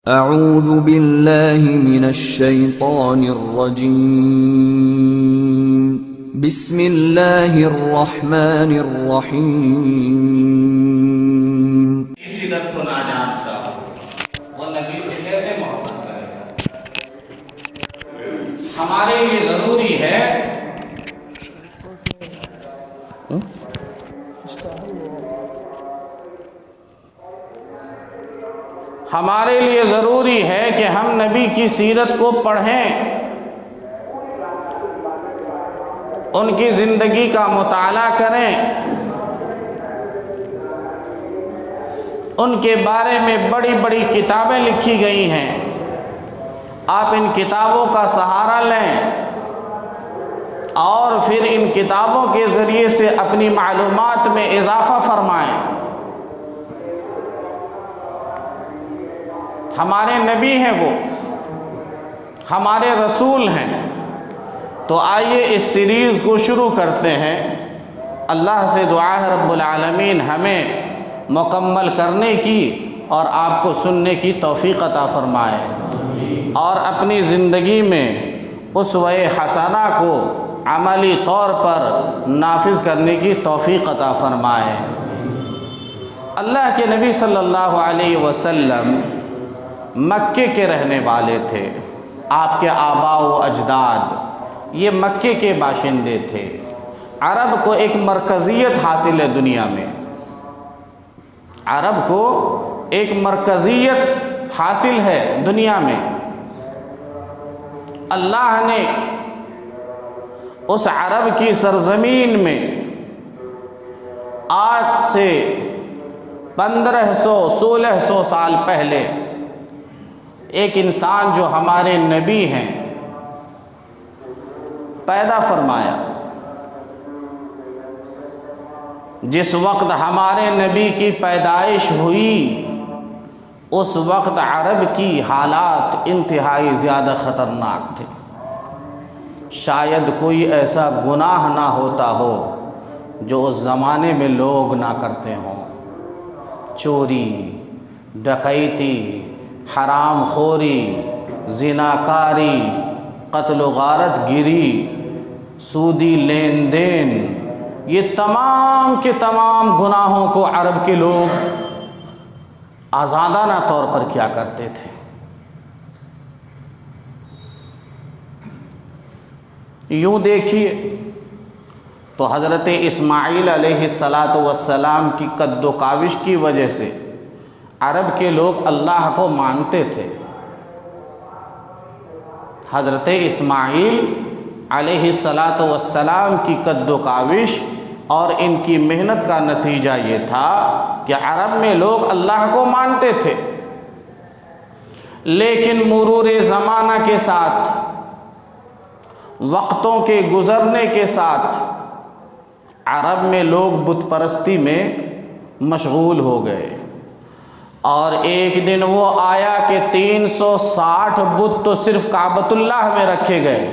अऊज़ु बिल्लाहि मिनश्शैतानिर्रजीम। बिस्मिल्लाहिर्रहमानिर्रहीम। इसी दर को ना जानता वो नबी से कैसे मोहब्बत करेगा। हमारे लिए ज़रूरी है कि हम नबी की सीरत को पढ़ें, उनकी ज़िंदगी का मुताला करें, उनके बारे में बड़ी बड़ी किताबें लिखी गई हैं। आप इन किताबों का सहारा लें और फिर इन किताबों के ज़रिए से अपनी मालूमात में इजाफ़ा फरमाएं। हमारे नबी हैं, वो हमारे रसूल हैं। तो आइए इस सीरीज़ को शुरू करते हैं। अल्लाह से दुआ है रब्बुल आलमीन हमें मुकम्मल करने की और आपको सुनने की तौफ़ीक़ अता फ़रमाए और अपनी ज़िंदगी में उसवे हसना को अमली तौर पर नाफिज़ करने की तौफ़ीक़ अता फ़रमाए। अल्लाह के नबी सल्लल्लाहु अलैहि वसल्लम मक्के के रहने वाले थे। आपके आबा व अजदाद ये मक्के के बाशिंदे थे। अरब को एक मरकज़ियत हासिल है दुनिया में। अरब को एक मरकज़ियत हासिल है दुनिया में। अल्लाह ने उस अरब की सरज़मीन में आज से 1500-1600 साल पहले एक इंसान जो हमारे नबी हैं पैदा फरमाया। जिस वक्त हमारे नबी की पैदाइश हुई उस वक्त अरब की हालात इंतहाई ज़्यादा ख़तरनाक थे। शायद कोई ऐसा गुनाह ना होता हो जो उस ज़माने में लोग ना करते हों। चोरी, डकैती, हराम खोरी, ज़िनाकारी, क़त्ल गारत गिरी, सूदी लेन देन, ये तमाम के तमाम गुनाहों को अरब के लोग आज़ादाना तौर पर क्या करते थे। यूँ देखिए तो हज़रत इस्माईल अलैहिस्सलातु वस्सलाम की कद्दो काविश की वजह से अरब के लोग अल्लाह को मानते थे। हज़रत इस्माईल अलैहिस्सलातु वस्सलाम की कद्दो काविश और इनकी मेहनत का नतीजा ये था कि अरब में लोग अल्लाह को मानते थे। लेकिन मुरूर ज़माना के साथ, वक्तों के गुज़रने के साथ अरब में लोग बुत परस्ती में मशगूल हो गए और एक दिन वो आया कि 360 बुत तो सिर्फ काबतुल्लाह में रखे गए।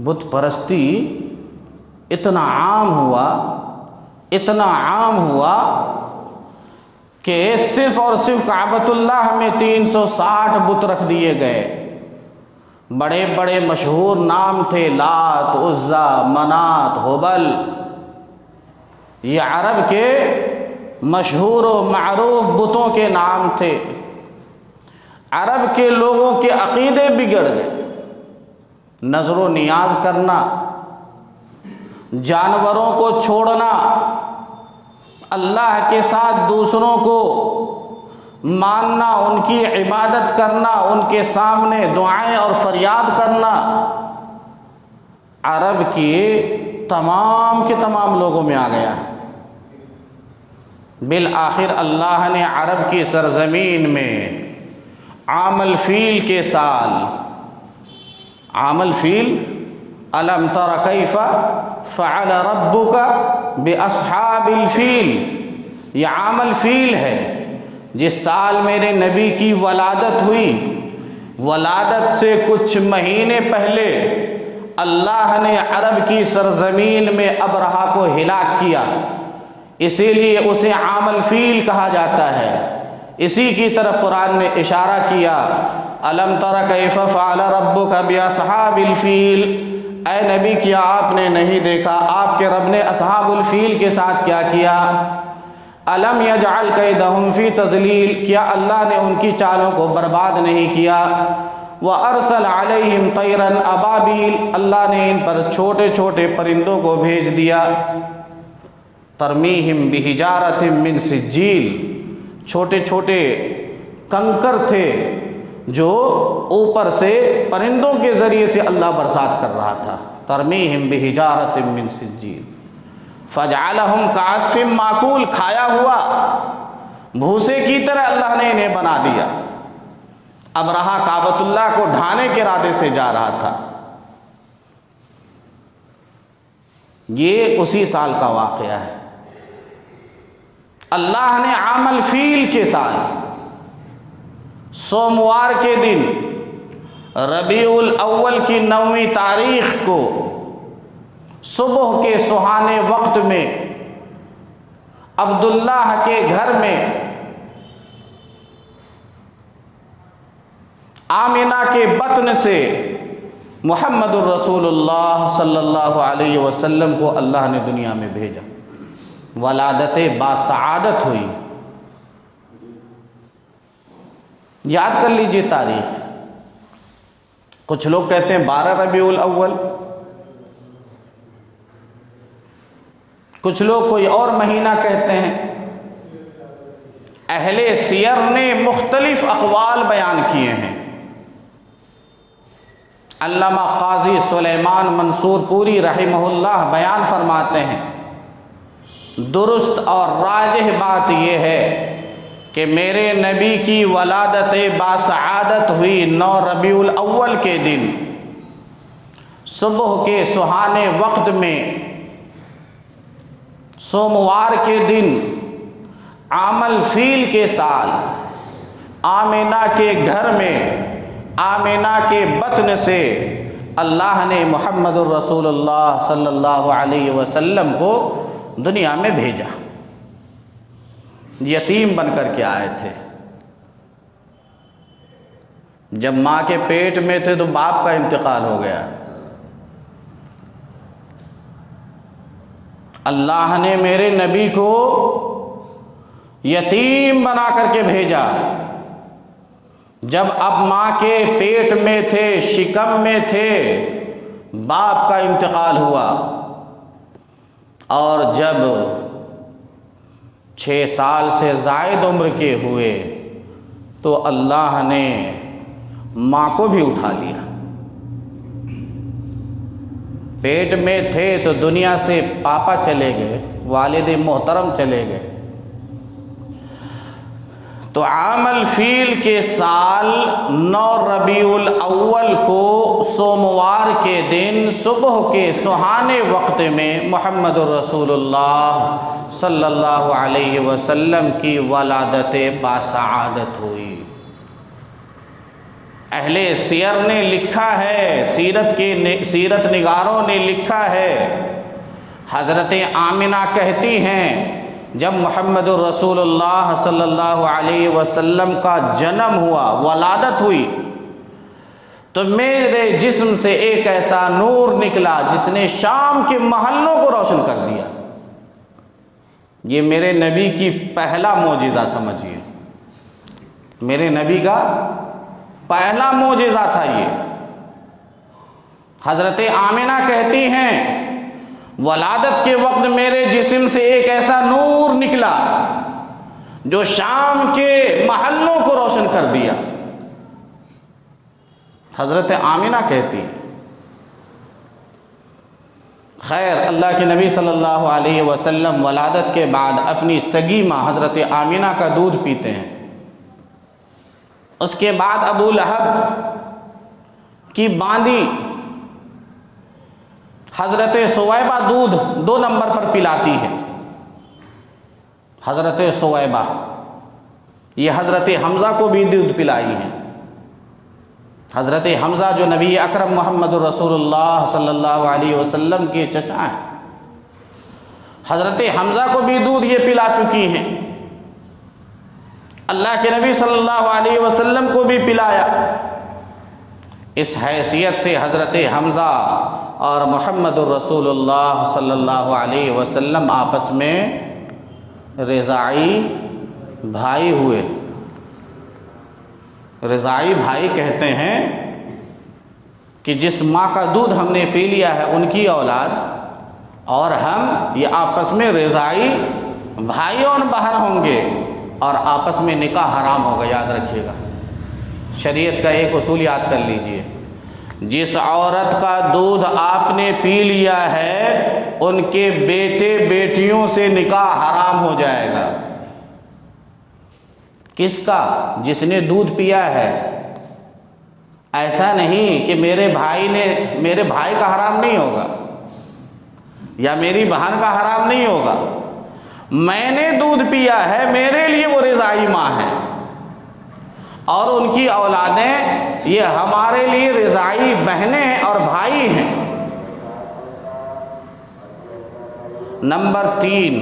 बुत परस्ती इतना आम हुआ कि सिर्फ और सिर्फ काबतुल्लाह में 360 बुत रख दिए गए। बड़े बड़े मशहूर नाम थे, लात, उज़्ज़ा, मनात, हुबल। ये अरब के मशहूर व मारूफ बुतों के नाम थे। अरब के लोगों के अक़ीदे बिगड़ गए। नज़रो नियाज करना, जानवरों को छोड़ना, अल्लाह के साथ दूसरों को मानना, उनकी इबादत करना, उनके सामने दुआएं और फरियाद करना अरब के तमाम लोगों में आ गया है। बिल आखिर अल्लाह ने अरब की सरज़मीन में आमल फ़ील के साल, आमल फ़ील अलम तरा कैफ़ा फ़अल रब्बुका बिअस्हाबिल फ़ील, ये आमल फ़ील है। जिस साल मेरे नबी की वलादत हुई, वलादत से कुछ महीने पहले अल्लाह ने अरब की सरजमीन में अबरहा को हिलाक किया, इसीलिए उसे आमल फील कहा जाता है। इसी की तरफ कुरान ने इशारा किया, अलम तरा कैफ फ़अल रब्बुका बिअस्हाबिल फील, ऐ नबी क्या आपने नहीं देखा आपके रब ने असहाबुल फील के साथ क्या किया। अलम यजअल कैदहुम फी तज़लील, क्या अल्लाह ने उनकी चालों को बर्बाद नहीं किया। व अरसल अलैहिम तैरन अबाबील, अल्लाह ने इन पर छोटे छोटे परिंदों को भेज दिया। तरमीहिम बिहिजारतिम मिन सिज्जील, छोटे छोटे कंकर थे जो ऊपर से परिंदों के ज़रिए से अल्लाह बरसात कर रहा था। तरमीहिम बिहिजारतिम मिन सिज्जील फजअलहुम कास्फिम माकूल, खाया हुआ भूसे की तरह अल्लाह ने इन्हें बना दिया। अबरहा काबतुल्लाह को ढाने के इरादे से जा रहा था। ये उसी साल का वाक़या है। अल्लाह ने आमल फील के साल सोमवार के दिन रबीउल अव्वल की 9वीं तारीख को सुबह के सुहाने वक्त में अब्दुल्लाह के घर में आमिना के बतन से मुहम्मदुर रसूलुल्लाह सल्लल्लाहु अलैहि वसल्लम को अल्लाह ने दुनिया में भेजा। वलादत बासआदत हुई। याद कर लीजिए तारीख। कुछ लोग कहते हैं 12 रबीउल अव्वल, कुछ लोग कोई और महीना कहते हैं। अहले सियर ने मुख्तलिफ अक़वाल बयान किए हैं। अल्लामा काजी सुलेमान मंसूर पूरी रहमहुल्लाह बयान फरमाते हैं, दुरुस्त और राजिह बात यह है कि मेरे नबी की वलादत बासआदत हुई 9 रबीउल अव्वल के दिन सुबह के सुहाने वक्त में, सोमवार के दिन आमल फील के साल आमिना के घर में, आमिना के बतन से अल्लाह ने मुहम्मदुर रसूलुल्लाह सल्लल्लाहु अलैहि वसल्लम को दुनिया में भेजा। यतीम बनकर के आए थे। जब माँ के पेट में थे तो बाप का इंतकाल हो गया। अल्लाह ने मेरे नबी को यतीम बना करके भेजा। जब अब माँ के पेट में थे, शिकम में थे, बाप का इंतकाल हुआ और जब 6 साल से ज़ायद उम्र के हुए तो अल्लाह ने माँ को भी उठा लिया। पेट में थे तो दुनिया से पापा चले गए, वालिद मोहतरम चले गए, तो आमल फील के साल 9 रबीउल अव्वल को सोमवार के दिन सुबह के सुहाने वक्त में मुहम्मदुर रसूलुल्लाह सल्लल्लाहु अलैहि वसल्लम की वलादत बासआदत हुई। अहले सियर ने लिखा है, सीरत निगारों ने लिखा है, हज़रत आमिना कहती हैं जब मुहम्मदुर रसूलुल्लाह सल्लल्लाहु अलैहि वसल्लम का जन्म हुआ, वलादत हुई, तो मेरे जिस्म से एक ऐसा नूर निकला जिसने शाम के महल्लों को रोशन कर दिया। ये मेरे नबी की पहला मोजिज़ा समझिए, मेरे नबी का पहला मोजिज़ा था ये। हज़रत आमिना कहती हैं वलादत के वक्त मेरे जिस्म से एक ऐसा नूर निकला जो शाम के महल्लों को रोशन कर दिया। हज़रत आमिना कहती। खैर, अल्लाह के नबी सल्लल्लाहु अलैहि वसल्लम वलादत के बाद अपनी सगी माँ हज़रत आमिना का दूध पीते हैं। उसके बाद अबू लहब की बांदी हज़रत सुवैबा दूध 2 नंबर पर पिलाती है। हज़रत सुवैबा ये हज़रत हमज़ा को भी दूध पिलाई है। हज़रत हमज़ा जो नबी अकरम मोहम्मद रसूलुल्लाह सल्लल्लाहु अलैहि वसल्लम के चचा हैं, हज़रत हमज़ा को भी दूध ये पिला चुकी हैं, अल्लाह के नबी सल्लल्लाहु अलैहि वसल्लम को भी पिलाया। इस हैसियत से हज़रत हमज़ा और मोहम्मद रसूलुल्लाह सल्लल्लाहु अलैहि वसल्लम आपस में रज़ाई भाई हुए। रज़ाई भाई कहते हैं कि जिस माँ का दूध हमने पी लिया है उनकी औलाद और हम, ये आपस में रज़ाई भाई और बहन होंगे और आपस में निकाह हराम होगा। याद रखिएगा, शरीयत का एक उसूल याद कर लीजिए, जिस औरत का दूध आपने पी लिया है उनके बेटे बेटियों से निकाह हराम हो जाएगा। किसका? जिसने दूध पिया है। ऐसा नहीं कि मेरे भाई का हराम नहीं होगा या मेरी बहन का हराम नहीं होगा। मैंने दूध पिया है, मेरे लिए वो रज़ाई माँ है और उनकी औलादें ये हमारे लिए रज़ाई बहनें और भाई हैं। नंबर 3,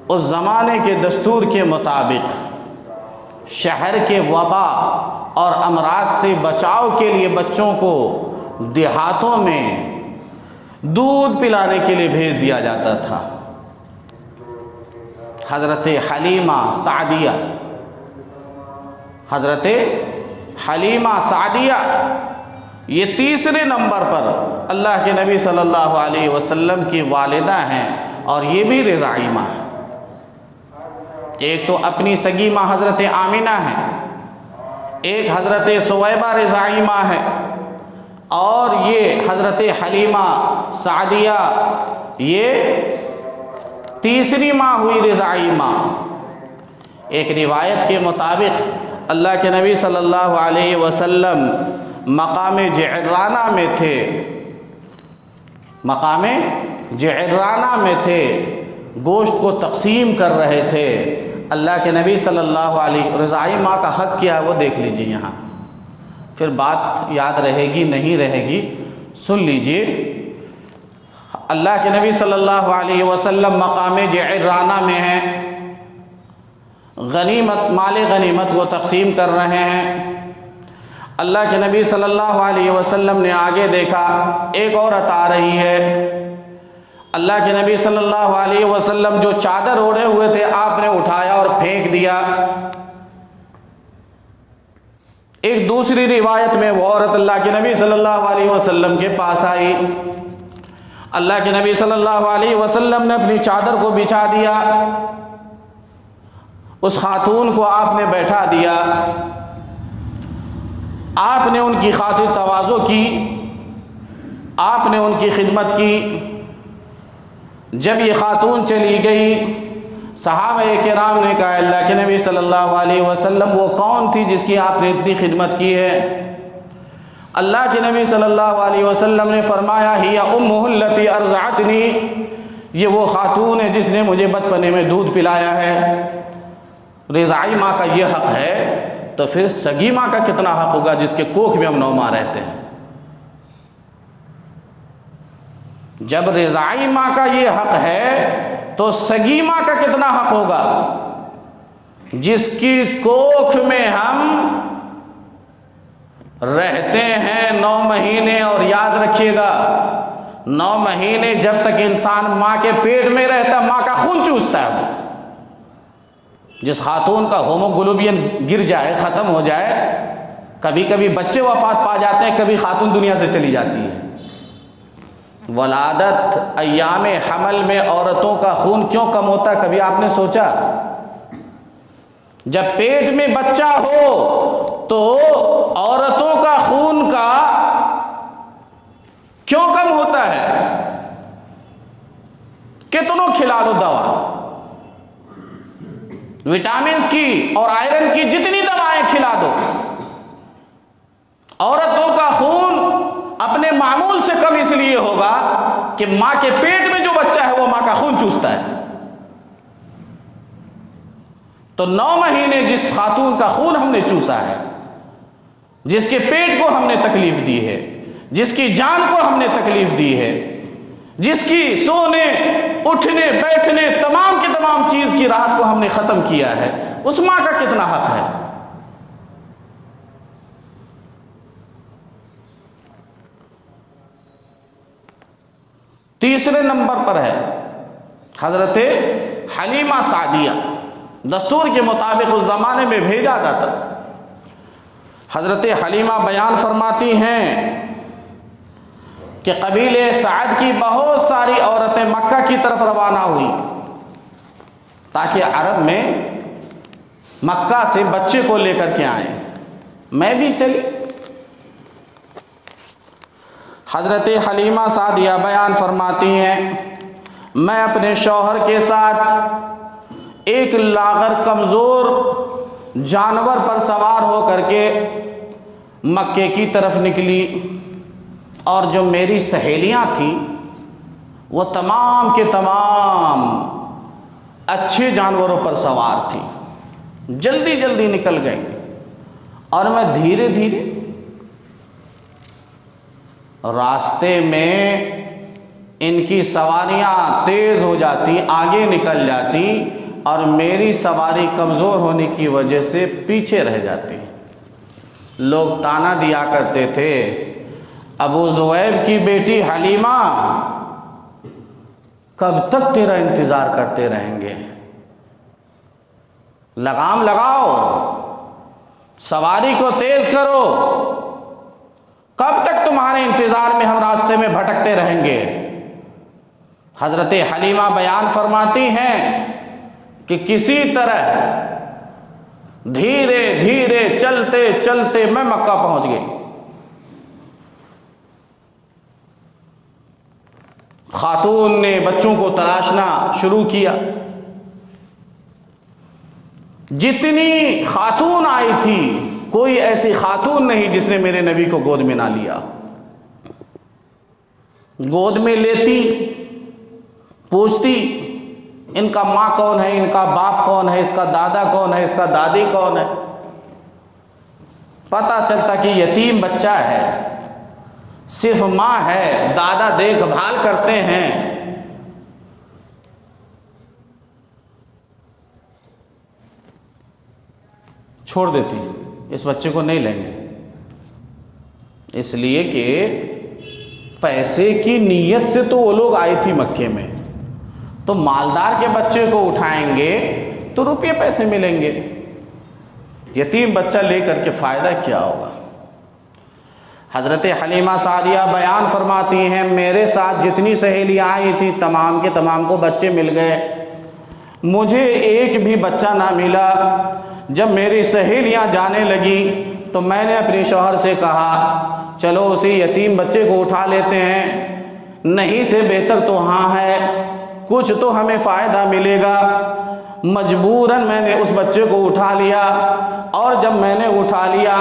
उस ज़माने के दस्तूर के मुताबिक शहर के वबा और अमराज से बचाव के लिए बच्चों को देहातों में दूध पिलाने के लिए भेज दिया जाता था। हज़रत हलीमा सादिया ये तीसरे नंबर पर अल्लाह के नबी सल्लल्लाहु अलैहि वसल्लम की वालिदा हैं और ये भी रज़ाई माँ है। एक तो अपनी सगी माँ हज़रत आमिना है, एक हज़रत सुवैबा रज़ाई माँ है और ये हज़रत हलीमा सादिया ये तीसरी माँ हुई रज़ाई माँ। एक रिवायत के मुताबिक अल्लाह के नबी सल्लल्लाहु अलैहि वसल्लम मकाम जिअराना में थे, गोश्त को तक़सीम कर रहे थे। अल्लाह के नबी सल्लल्लाहु अलैहि, रज़ाई माँ का हक़ क्या है वो देख लीजिए यहाँ, फिर बात याद रहेगी नहीं रहेगी, सुन लीजिए। अल्लाह के नबी सल्लल्लाहु अलैहि वसल्लम मकाम जिअराना में हैं, माल गनीमत को तक़सीम कर रहे हैं। अल्लाह के नबी सल्लल्लाहु अलैहि वसल्लम ने आगे देखा, एक औरत आ रही है। अल्लाह के नबी सल्लल्लाहु अलैहि वसल्लम जो चादर ओढ़े हुए थे आपने उठाया और फेंक दिया। एक दूसरी रिवायत में वो औरत अल्लाह के नबी सल्लल्लाहु अलैहि वसल्लम के पास आई। अल्लाह के नबी सल्लल्लाहु अलैहि वसल्लम ने अपनी चादर को बिछा दिया, उस खातून को आपने बैठा दिया, आपने उनकी खातिर तवाज़ो की, आपने उनकी खिदमत की। जब ये खातून चली गई, सहाबा किराम ने कहा अल्लाह के नबी सल्लल्लाहु अलैहि वसल्लम वो कौन थी जिसकी आपने इतनी खिदमत की है? अल्लाह के नबी सल्लल्लाहु अलैहि वसल्लम ने फरमाया हिया उम्मुहुल्लती अर्ज़अतनी, ये वो खातून है जिसने मुझे बचपने में दूध पिलाया है। रज़ाई माँ का ये हक़ है तो फिर सगी माँ का कितना हक़ होगा जिसके कोख में हम 9 माह रहते हैं। जब रज़ाई माँ का ये हक़ है तो सगी माँ का कितना हक़ होगा जिसकी कोख में हम रहते हैं 9 महीने। और याद रखिएगा 9 महीने जब तक इंसान माँ के पेट में रहता है माँ का खून चूसता है। जिस खातून का होमोग्लोबिन गिर जाए, ख़त्म हो जाए, कभी कभी बच्चे वफ़ात पा जाते हैं, कभी खातून दुनिया से चली जाती है। वलादत अय्याम हमल में औरतों का खून क्यों कम होता है, कभी आपने सोचा? जब पेट में बच्चा हो तो औरतों का खून का क्यों कम होता है? कितनों खिला लो दवा, विटामिन्स की और आयरन की जितनी दवाएं खिला दो, औरतों का खून अपने मामूल से कम इसलिए होगा कि मां के पेट में जो बच्चा है वो मां का खून चूसता है। तो 9 महीने जिस खातून का खून हमने चूसा है जिसके पेट को हमने तकलीफ दी है, जिसकी जान को हमने तकलीफ दी है, जिसकी सोने उठने बैठने तमाम की तमाम चीज की राहत को हमने खत्म किया है, उस मां का कितना हक है। तीसरे नंबर पर है हजरत हलीमा सादिया। दस्तूर के मुताबिक उस जमाने में भेजा जाता। हजरत हलीमा बयान फरमाती हैं कि कबीले साद की बहुत सारी औरतें मक्का की तरफ रवाना हुई ताकि अरब में मक्का से बच्चे को लेकर के आए। मैं भी चली। हजरत हलीमा सादिया बयान फरमाती हैं, मैं अपने शौहर के साथ एक लागर कमज़ोर जानवर पर सवार होकर के मक्के की तरफ निकली और जो मेरी सहेलियां थीं वो तमाम के तमाम अच्छे जानवरों पर सवार थी। जल्दी जल्दी निकल गई और मैं धीरे धीरे रास्ते में इनकी सवारियां तेज हो जाती, आगे निकल जाती और मेरी सवारी कमज़ोर होने की वजह से पीछे रह जाती। लोग ताना दिया करते थे, अबू ज़ुवैब की बेटी हलीमा कब तक तेरा इंतज़ार करते रहेंगे, लगाम लगाओ, सवारी को तेज करो, कब तक तुम्हारे इंतज़ार में हम रास्ते में भटकते रहेंगे। हज़रत हलीमा बयान फरमाती हैं कि किसी तरह धीरे धीरे चलते चलते मैं मक्का पहुंच गई। खातून ने बच्चों को तलाशना शुरू किया। जितनी खातून आई थी कोई ऐसी खातून नहीं जिसने मेरे नबी को गोद में ना लिया। गोद में लेती, पूछती इनका माँ कौन है, इनका बाप कौन है, इसका दादा कौन है, इसका दादी कौन है। पता चलता कि यतीम बच्चा है, सिर्फ माँ है, दादा देखभाल करते हैं। छोड़ देती, इस बच्चे को नहीं लेंगे, इसलिए कि पैसे की नीयत से तो वो लोग आई थी मक्के में, तो मालदार के बच्चे को उठाएंगे तो रुपये पैसे मिलेंगे, यतीम बच्चा लेकर के फ़ायदा क्या होगा। हज़रत हलीमा सादिया बयान फरमाती हैं, मेरे साथ जितनी सहेलियाँ आई थी तमाम के तमाम को बच्चे मिल गए, मुझे एक भी बच्चा ना मिला। जब मेरी सहेलियाँ जाने लगी तो मैंने अपने शौहर से कहा चलो उसी यतीम बच्चे को उठा लेते हैं, नहीं से बेहतर तो हाँ है, कुछ तो हमें फ़ायदा मिलेगा। मजबूरन मैंने उस बच्चे को उठा लिया और जब मैंने उठा लिया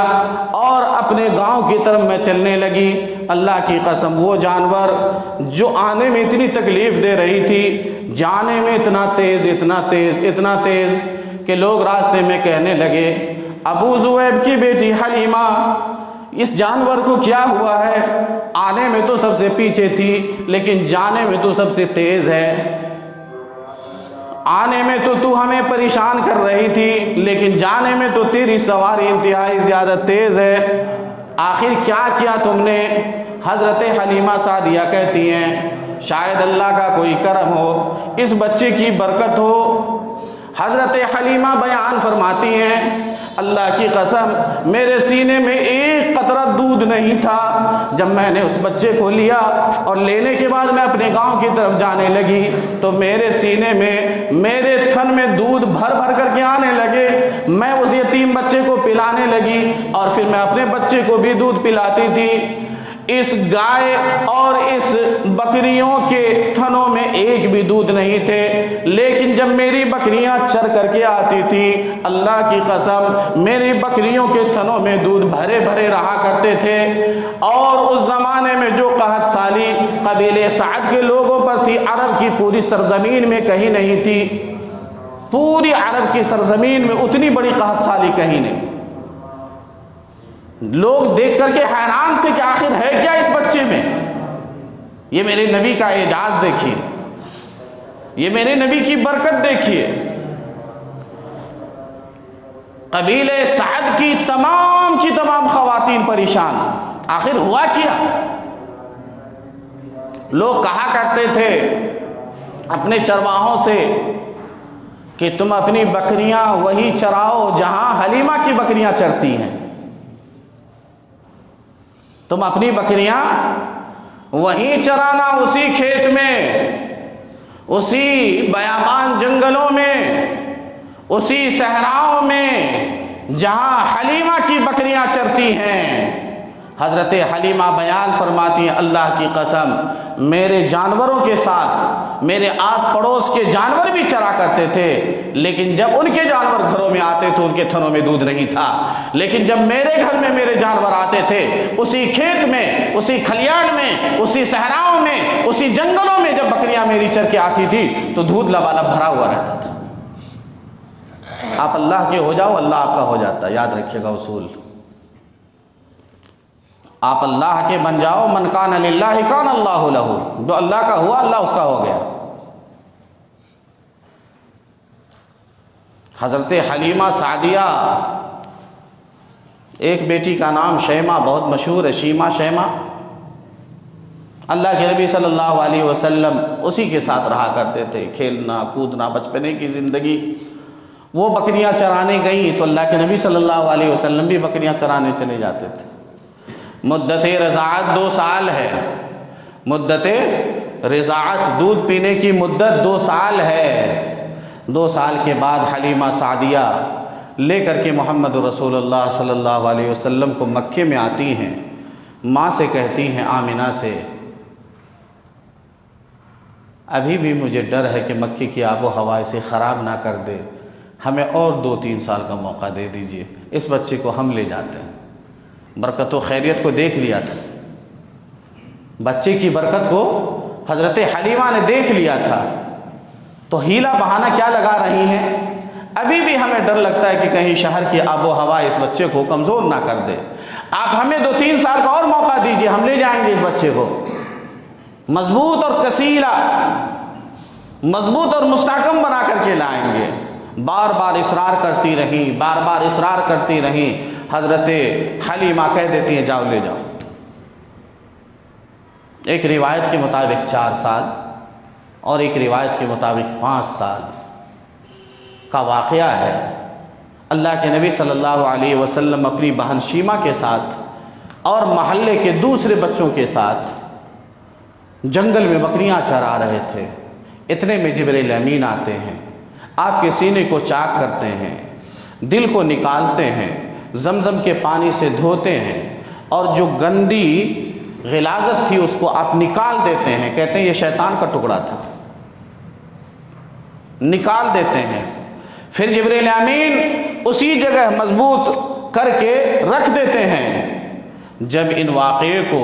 और अपने गांव की तरफ मैं चलने लगी, अल्लाह की कसम वो जानवर जो आने में इतनी तकलीफ़ दे रही थी, जाने में इतना तेज़ इतना तेज़ इतना तेज़ कि लोग रास्ते में कहने लगे अबू ज़ुवैब की बेटी हलीमा इस जानवर को क्या हुआ है, आने में तो सबसे पीछे थी लेकिन जाने में तो सबसे तेज़ है। आने में तो तू हमें परेशान कर रही थी लेकिन जाने में तो तेरी सवारी इंतहाई ज़्यादा तेज़ है। आखिर क्या किया तुमने। हज़रत हलीमा सादिया कहती हैं शायद अल्लाह का कोई करम हो, इस बच्चे की बरकत हो। हज़रत हलीमा बयान फरमाती हैं अल्लाह की कसम मेरे सीने में एक कतरा दूध नहीं था। जब मैंने उस बच्चे को लिया और लेने के बाद मैं अपने गांव की तरफ जाने लगी तो मेरे सीने में, मेरे थन में दूध भर भर करके आने लगे। मैं उस यतीम बच्चे को पिलाने लगी और फिर मैं अपने बच्चे को भी दूध पिलाती थी। इस गाय और इस बकरियों के थनों में एक भी दूध नहीं थे, लेकिन जब मेरी बकरियां चर करके आती थी अल्लाह की कसम मेरी बकरियों के थनों में दूध भरे भरे रहा करते थे। और उस ज़माने में जो कहत साली कबीले साद के लोगों पर थी, अरब की पूरी सरजमीन में कहीं नहीं थी। पूरी अरब की सरजमीन में उतनी बड़ी कहत साली कहीं नहीं। लोग देख करके हैरान थे कि आखिर है क्या इस बच्चे में। ये मेरे नबी का एजाज देखिए, ये मेरे नबी की बरकत देखिए। कबीले साद की तमाम खवातीन परेशान। आखिर हुआ क्या? लोग कहा करते थे अपने चरवाहों से कि तुम अपनी बकरियां वही चराओ जहां हलीमा की बकरियां चरती हैं। तुम अपनी बकरियां वहीं चराना, उसी खेत में, उसी बयाबान जंगलों में, उसी सहराओं में जहां हलीमा की बकरियां चरती हैं। हज़रत हलीमा बयान फरमाती हैं, अल्लाह की कसम मेरे जानवरों के साथ मेरे आस पड़ोस के जानवर भी चरा करते थे, लेकिन जब उनके जानवर घरों में आते तो उनके थनों में दूध नहीं था, लेकिन जब मेरे घर में मेरे जानवर आते थे, उसी खेत में, उसी खलियान में, उसी सहराओं में, उसी जंगलों में जब बकरियां मेरी चर के आती थी तो दूध लबालब भरा हुआ रहता था। आप अल्लाह के हो जाओ, अल्लाह आपका हो जाता है। याद रखिएगा उसूल। आप अल्लाह के बन जाओ, मन कान लिल्लाहि कान अल्लाहु लहू। जो अल्लाह का हुआ अल्लाह उसका हो गया। हज़रत हलीमा सादिया, एक बेटी का नाम शैमा, बहुत मशहूर है, शीमा शैमा। अल्लाह के नबी सल्लल्लाहु अलैहि वसल्लम उसी के साथ रहा करते थे, खेलना कूदना, बचपने की ज़िंदगी। वो बकरियां चराने गई तो अल्लाह के नबी सल्लल्लाहु अलैहि वसल्लम भी बकरियां चराने चले जाते थे। मुद्दत रज़ाअत 2 साल है। मुद्दत रज़ाअत, दूध पीने की मुद्दत 2 साल है। 2 साल के बाद हलीमा सादिया लेकर के मोहम्मद रसूलुल्लाह सल्लल्लाहु अलैहि वसल्लम को मक्के में आती हैं। माँ से कहती हैं, आमिना से, अभी भी मुझे डर है कि मक्के की आबो हवा इसे ख़राब ना कर दे, हमें और 2-3 साल का मौका दे दीजिए, इस बच्चे को हम ले जाते हैं। बरकत व खैरियत को देख लिया था, बच्चे की बरकत को हज़रत हलीमा ने देख लिया था, तो हीला बहाना क्या लगा रही हैं। अभी भी हमें डर लगता है कि कहीं शहर की आबो हवा इस बच्चे को कमज़ोर ना कर दे, आप हमें 2-3 साल का और मौका दीजिए, हम ले जाएंगे इस बच्चे को, मजबूत और कसीला, मजबूत और मुस्तहकम बना करके लाएंगे। बार बार इसरार करती रही, बार बार इसरार करती रही। हज़रत हलीमा कह देती हैं, जाओ ले जाओ। एक रिवायत के मुताबिक 4 साल और एक रिवायत के मुताबिक 5 साल का वाक़या है। अल्लाह के नबी सल्लल्लाहु अलैहि वसल्लम अपनी बहन शीमा के साथ और महल्ले के दूसरे बच्चों के साथ जंगल में बकरियां चरा रहे थे। इतने में जिब्रील अमीन आते हैं, आपके सीने को चाक करते हैं, दिल को निकालते हैं, जमजम के पानी से धोते हैं और जो गंदी गिलाजत थी उसको आप निकाल देते हैं। कहते हैं ये शैतान का टुकड़ा था, निकाल देते हैं। फिर जिब्रील अमीन उसी जगह मजबूत करके रख देते हैं। जब इन वाक़े को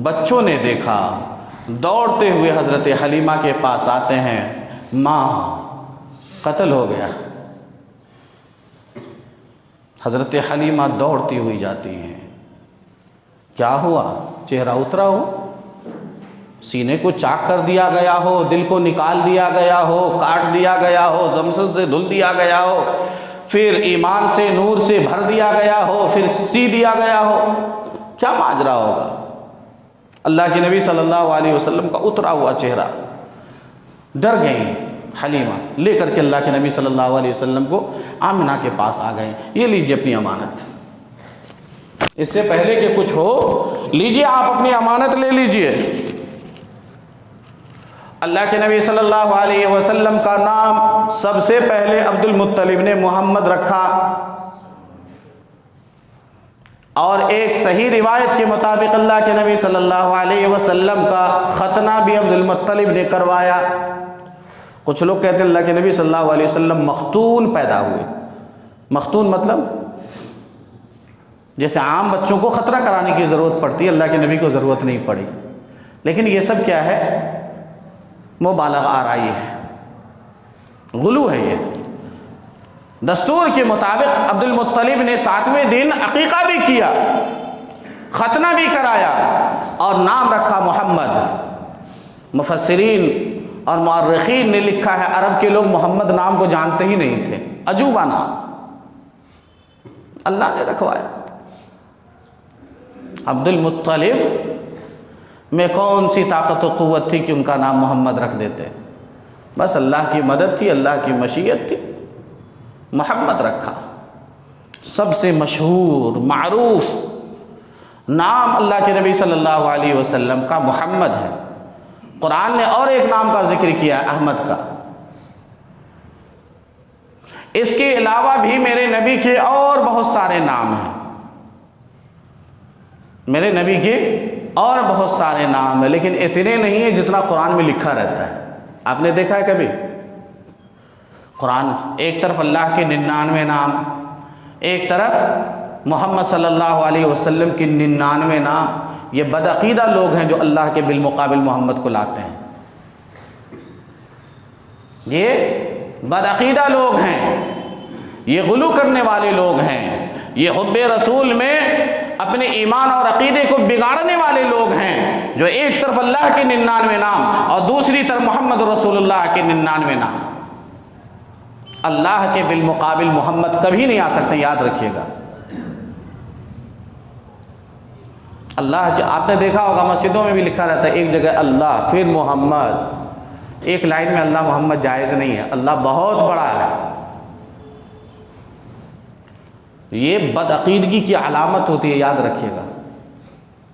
बच्चों ने देखा, दौड़ते हुए हज़रत हलीमा के पास आते हैं, माँ कत्ल हो गया। हज़रत हलीमा दौड़ती हुई जाती हैं, क्या हुआ? चेहरा उतरा हो, सीने को चाक कर दिया गया हो, दिल को निकाल दिया गया हो, काट दिया गया हो, जमसद से धुल दिया गया हो, फिर ईमान से नूर से भर दिया गया हो, फिर सी दिया गया हो, क्या माजरा होगा? अल्लाह के नबी सल्लल्लाहु अलैहि वसल्लम का उतरा हुआ चेहरा। डर गई हलीमा, लेकर के अल्लाह के नबी सल्लल्लाहु अलैहि वसल्लम को आमिना के पास आ गए। ये लीजिए अपनी अमानत, इससे पहले कि कुछ हो, लीजिए आप अपनी अमानत ले लीजिए। अल्लाह के नबी सल्लल्लाहु अलैहि वसल्लम का नाम सबसे पहले अब्दुल मुत्तलिब ने मोहम्मद रखा, और एक सही रिवायत के मुताबिक अल्लाह के नबी सल्लल्लाहु अलैहि वसल्लम का खतना भी अब्दुल मुत्तलिब ने करवाया। कुछ लोग कहते हैं अल्लाह के नबी सल्लल्लाहु अलैहि वसल्लम मख्तून पैदा हुए। मख्तून मतलब जैसे आम बच्चों को खतरा कराने की ज़रूरत पड़ती है, अल्लाह के नबी को ज़रूरत नहीं पड़ी। लेकिन ये सब क्या है? मुबालगा आराई है, गुलू है ये। दस्तूर के मुताबिक अब्दुल मुत्तलिब ने 7वें दिन अकीका भी किया, खतना भी कराया और नाम रखा मोहम्मद। मुफस्सिरीन और मुअर्रिखीन ने लिखा है अरब के लोग मोहम्मद नाम को जानते ही नहीं थे, अजूबा नाम अल्लाह ने रखवाया। अब्दुल मुत्तलिब में कौन सी ताकत व क़ुव्वत थी कि उनका नाम मोहम्मद रख देते? बस अल्लाह की मदद थी, अल्लाह की मशीयत थी, मोहम्मद रखा। सबसे मशहूर मारूफ नाम अल्लाह के नबी सल्लल्लाहु अलैहि वसल्लम का मोहम्मद है। कुरान ने और एक नाम का जिक्र किया है, अहमद का। इसके अलावा भी मेरे नबी के और बहुत सारे नाम हैं, मेरे नबी के और बहुत सारे नाम हैं, लेकिन इतने नहीं है जितना कुरान में लिखा रहता है। आपने देखा है कभी कुरान एक तरफ अल्लाह के 99 नाम, एक तरफ मोहम्मद सल्लल्लाहु अलैहि वसल्लम की 99 नाम। ये बदअकीदा लोग हैं जो अल्लाह के बिलमुकाबिल मोहम्मद को लाते हैं। ये बदअकीदा लोग हैं, ये गुलू करने वाले लोग हैं, ये हुब्बे रसूल में अपने ईमान और अकीदे को बिगाड़ने वाले लोग हैं, जो एक तरफ अल्लाह के 99 नाम और दूसरी तरफ मोहम्मद रसूलुल्लाह के 99 नाम। अल्लाह के बिलमुकाबिल मोहम्मद कभी नहीं आ सकते, याद रखिएगा। अल्लाह के आपने देखा होगा मस्जिदों में भी लिखा रहता है एक जगह अल्लाह फिर मोहम्मद। एक लाइन में अल्लाह मोहम्मद जायज़ नहीं है, अल्लाह बहुत बड़ा है। ये बदअकीदगी की अलामत होती है, याद रखिएगा।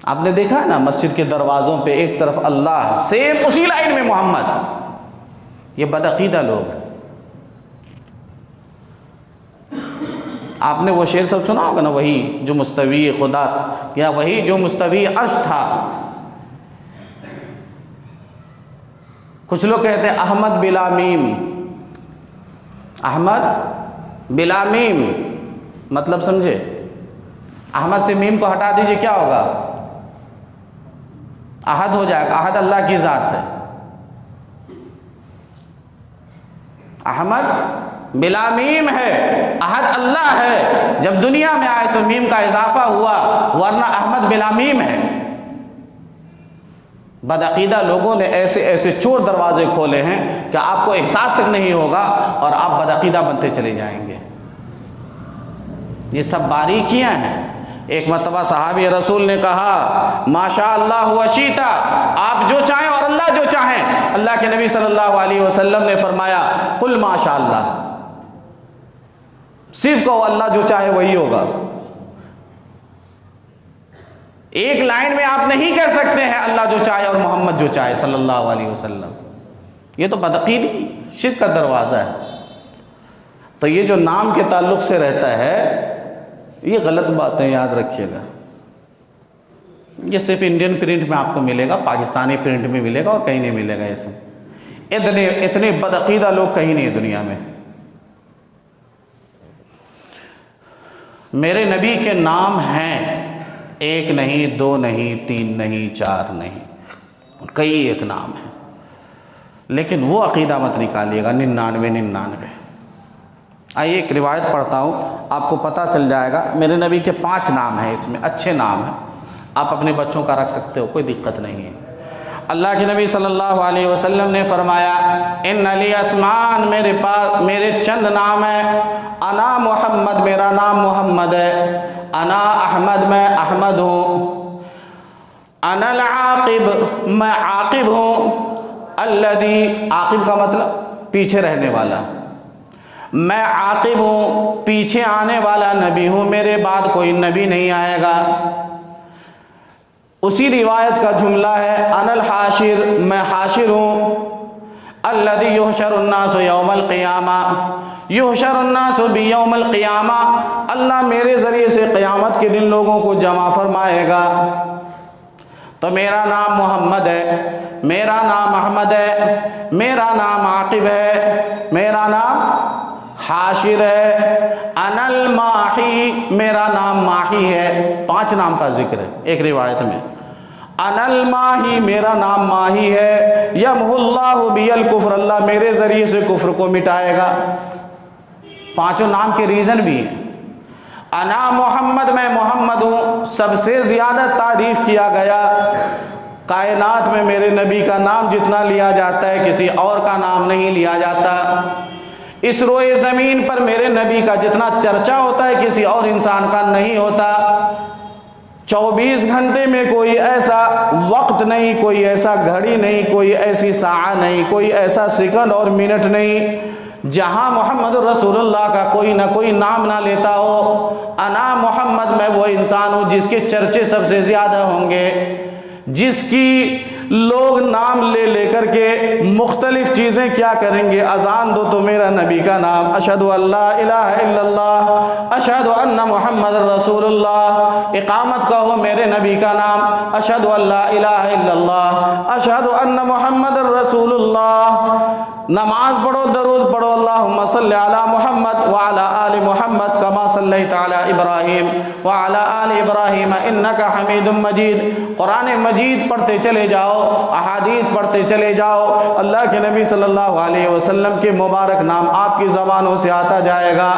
आपने देखा है ना मस्जिद के दरवाज़ों पे एक तरफ अल्लाह, सेम उसी लाइन में मोहम्मद। ये बदअकीदा लोग हैं। आपने वो शेर सब सुना होगा ना, वही जो मुस्तवी खुदा, या वही जो मुस्तवी अर्श था। कुछ लोग कहते हैं अहमद बिला मीम, अहमद बिला मीम मतलब समझे? अहमद से मीम को हटा दीजिए, क्या होगा? अहद हो जाएगा। अहद अल्लाह की ज़ात है। अहमद बिला मीम है, अहद अल्लाह है। जब दुनिया में आए तो मीम का इजाफा हुआ, वरना अहमद बिला मीम है। बदअकीदा लोगों ने ऐसे ऐसे चोर दरवाजे खोले हैं कि आपको एहसास तक नहीं होगा और आप बदअकीदा बनते चले जाएंगे। ये सब बारीकियां हैं। एक मरतबा सहाबी रसूल ने कहा माशा अल्लाह व शीता, आप जो चाहें और अल्लाह जो चाहें। अल्लाह के नबी सल्लल्लाहु अलैहि वसल्लम ने फरमाया कुल माशा अल्लाह, सिर्फ कहो अल्लाह जो चाहे वही होगा। एक लाइन में आप नहीं कह सकते हैं अल्लाह जो चाहे और मोहम्मद जो चाहे सल्लल्लाहु अलैहि वसल्लम। ये तो बदअकीदी शिर्क का दरवाज़ा है। तो ये जो नाम के ताल्लुक़ से रहता है, ये गलत बातें याद रखिएगा। ये सिर्फ इंडियन प्रिंट में आपको मिलेगा, पाकिस्तानी प्रिंट में मिलेगा और कहीं नहीं मिलेगा। इसमें इतने बदअकीदा लोग कहीं नहीं है दुनिया में। मेरे नबी के नाम हैं, एक नहीं, दो नहीं, तीन नहीं, चार नहीं, कई एक नाम है। लेकिन वो अकीदा मत निकालिएगा 99। आइए एक रिवायत पढ़ता हूँ, आपको पता चल जाएगा। मेरे नबी के 5 नाम हैं, इसमें अच्छे नाम हैं, आप अपने बच्चों का रख सकते हो, कोई दिक्कत नहीं है। अल्लाह के नबी सल्लल्लाहु अलैहि वसल्लम ने फरमाया इन अली असमान, मेरे पास मेरे चंद नाम है। अना मोहम्मद, मेरा नाम मोहम्मद है। अना अहमद, मैं अहमद हूँ। अनल आकिब, मैं आकिब हूँ। अल्लदी, आकिब का मतलब पीछे रहने वाला। मैं आकिब हूँ, पीछे आने वाला नबी हूँ, मेरे बाद कोई नबी नहीं आएगा। उसी रिवायत का जुमला है अनल हाशिर, मैं हाशिर हूँ। अल्लदी युहशरुन्नासु यौमल क़ियामा, युहशरुन्नासु बियौमिल क़ियामा, अल्लाह मेरे ज़रिए से क़यामत के दिन लोगों को जमा फरमाएगा। तो मेरा नाम मोहम्मद है, मेरा नाम अहमद है, मेरा नाम आकिब है, मेरा नाम हाशिर है। अनल माही, मेरा नाम माही है। 5 नाम का जिक्र है एक रिवायत में। अनल माही, मेरा नाम माही है। यमहुल्लाहु बियल कुफ्र, अल्लाह मेरे ज़रिए से कुफ्र को मिटाएगा। पांचों नाम के रीज़न भी हैं। अना मोहम्मद, मैं मोहम्मद हूँ, सबसे ज़्यादा तारीफ़ किया गया। कायनात में मेरे नबी का नाम जितना लिया जाता है किसी और का नाम नहीं लिया जाता। इस रोए ज़मीन पर मेरे नबी का जितना चर्चा होता है किसी और इंसान का नहीं होता। 24 घंटे में कोई ऐसा वक्त नहीं, कोई ऐसा घड़ी नहीं, कोई ऐसी साआ नहीं, कोई ऐसा सेकंड और मिनट नहीं जहां मोहम्मद रसूलुल्लाह का कोई ना कोई नाम ना लेता हो। अना मोहम्मद, मैं वो इंसान हूँ जिसके चर्चे सबसे ज़्यादा होंगे, जिसकी लोग नाम ले लेकर के मुख्तलिफ चीज़ें क्या करेंगे। अजान दो तो मेरा नबी का नाम, अशहदु अल्ला इलाहा इल्लल्लाह, अशहदु अन्ना मुहम्मद रसूलुल्लाह। इकामत कहो मेरे नबी का नाम, अशहदु अल्ला इलाहा इल्लल्लाह, अशहदु अन्ना मुहम्मद रसूलुल्लाह। नमाज पढ़ो, दरूद पढ़ो, अल्लाहुम्मा सल्ली अला मुहम्मद व अला आलि मुहम्मद कमा सल्लैता अला इब्राहीम व अला आलि इब्राहीम इन्नका हमीदुम मजीद। कुरान मजीद पढ़ते चले जाओ, अहादीस पढ़ते चले जाओ, अल्लाह के नबी सल्लल्लाहु अलैहि वसल्लम के मुबारक नाम आपकी ज़बानों से आता जाएगा।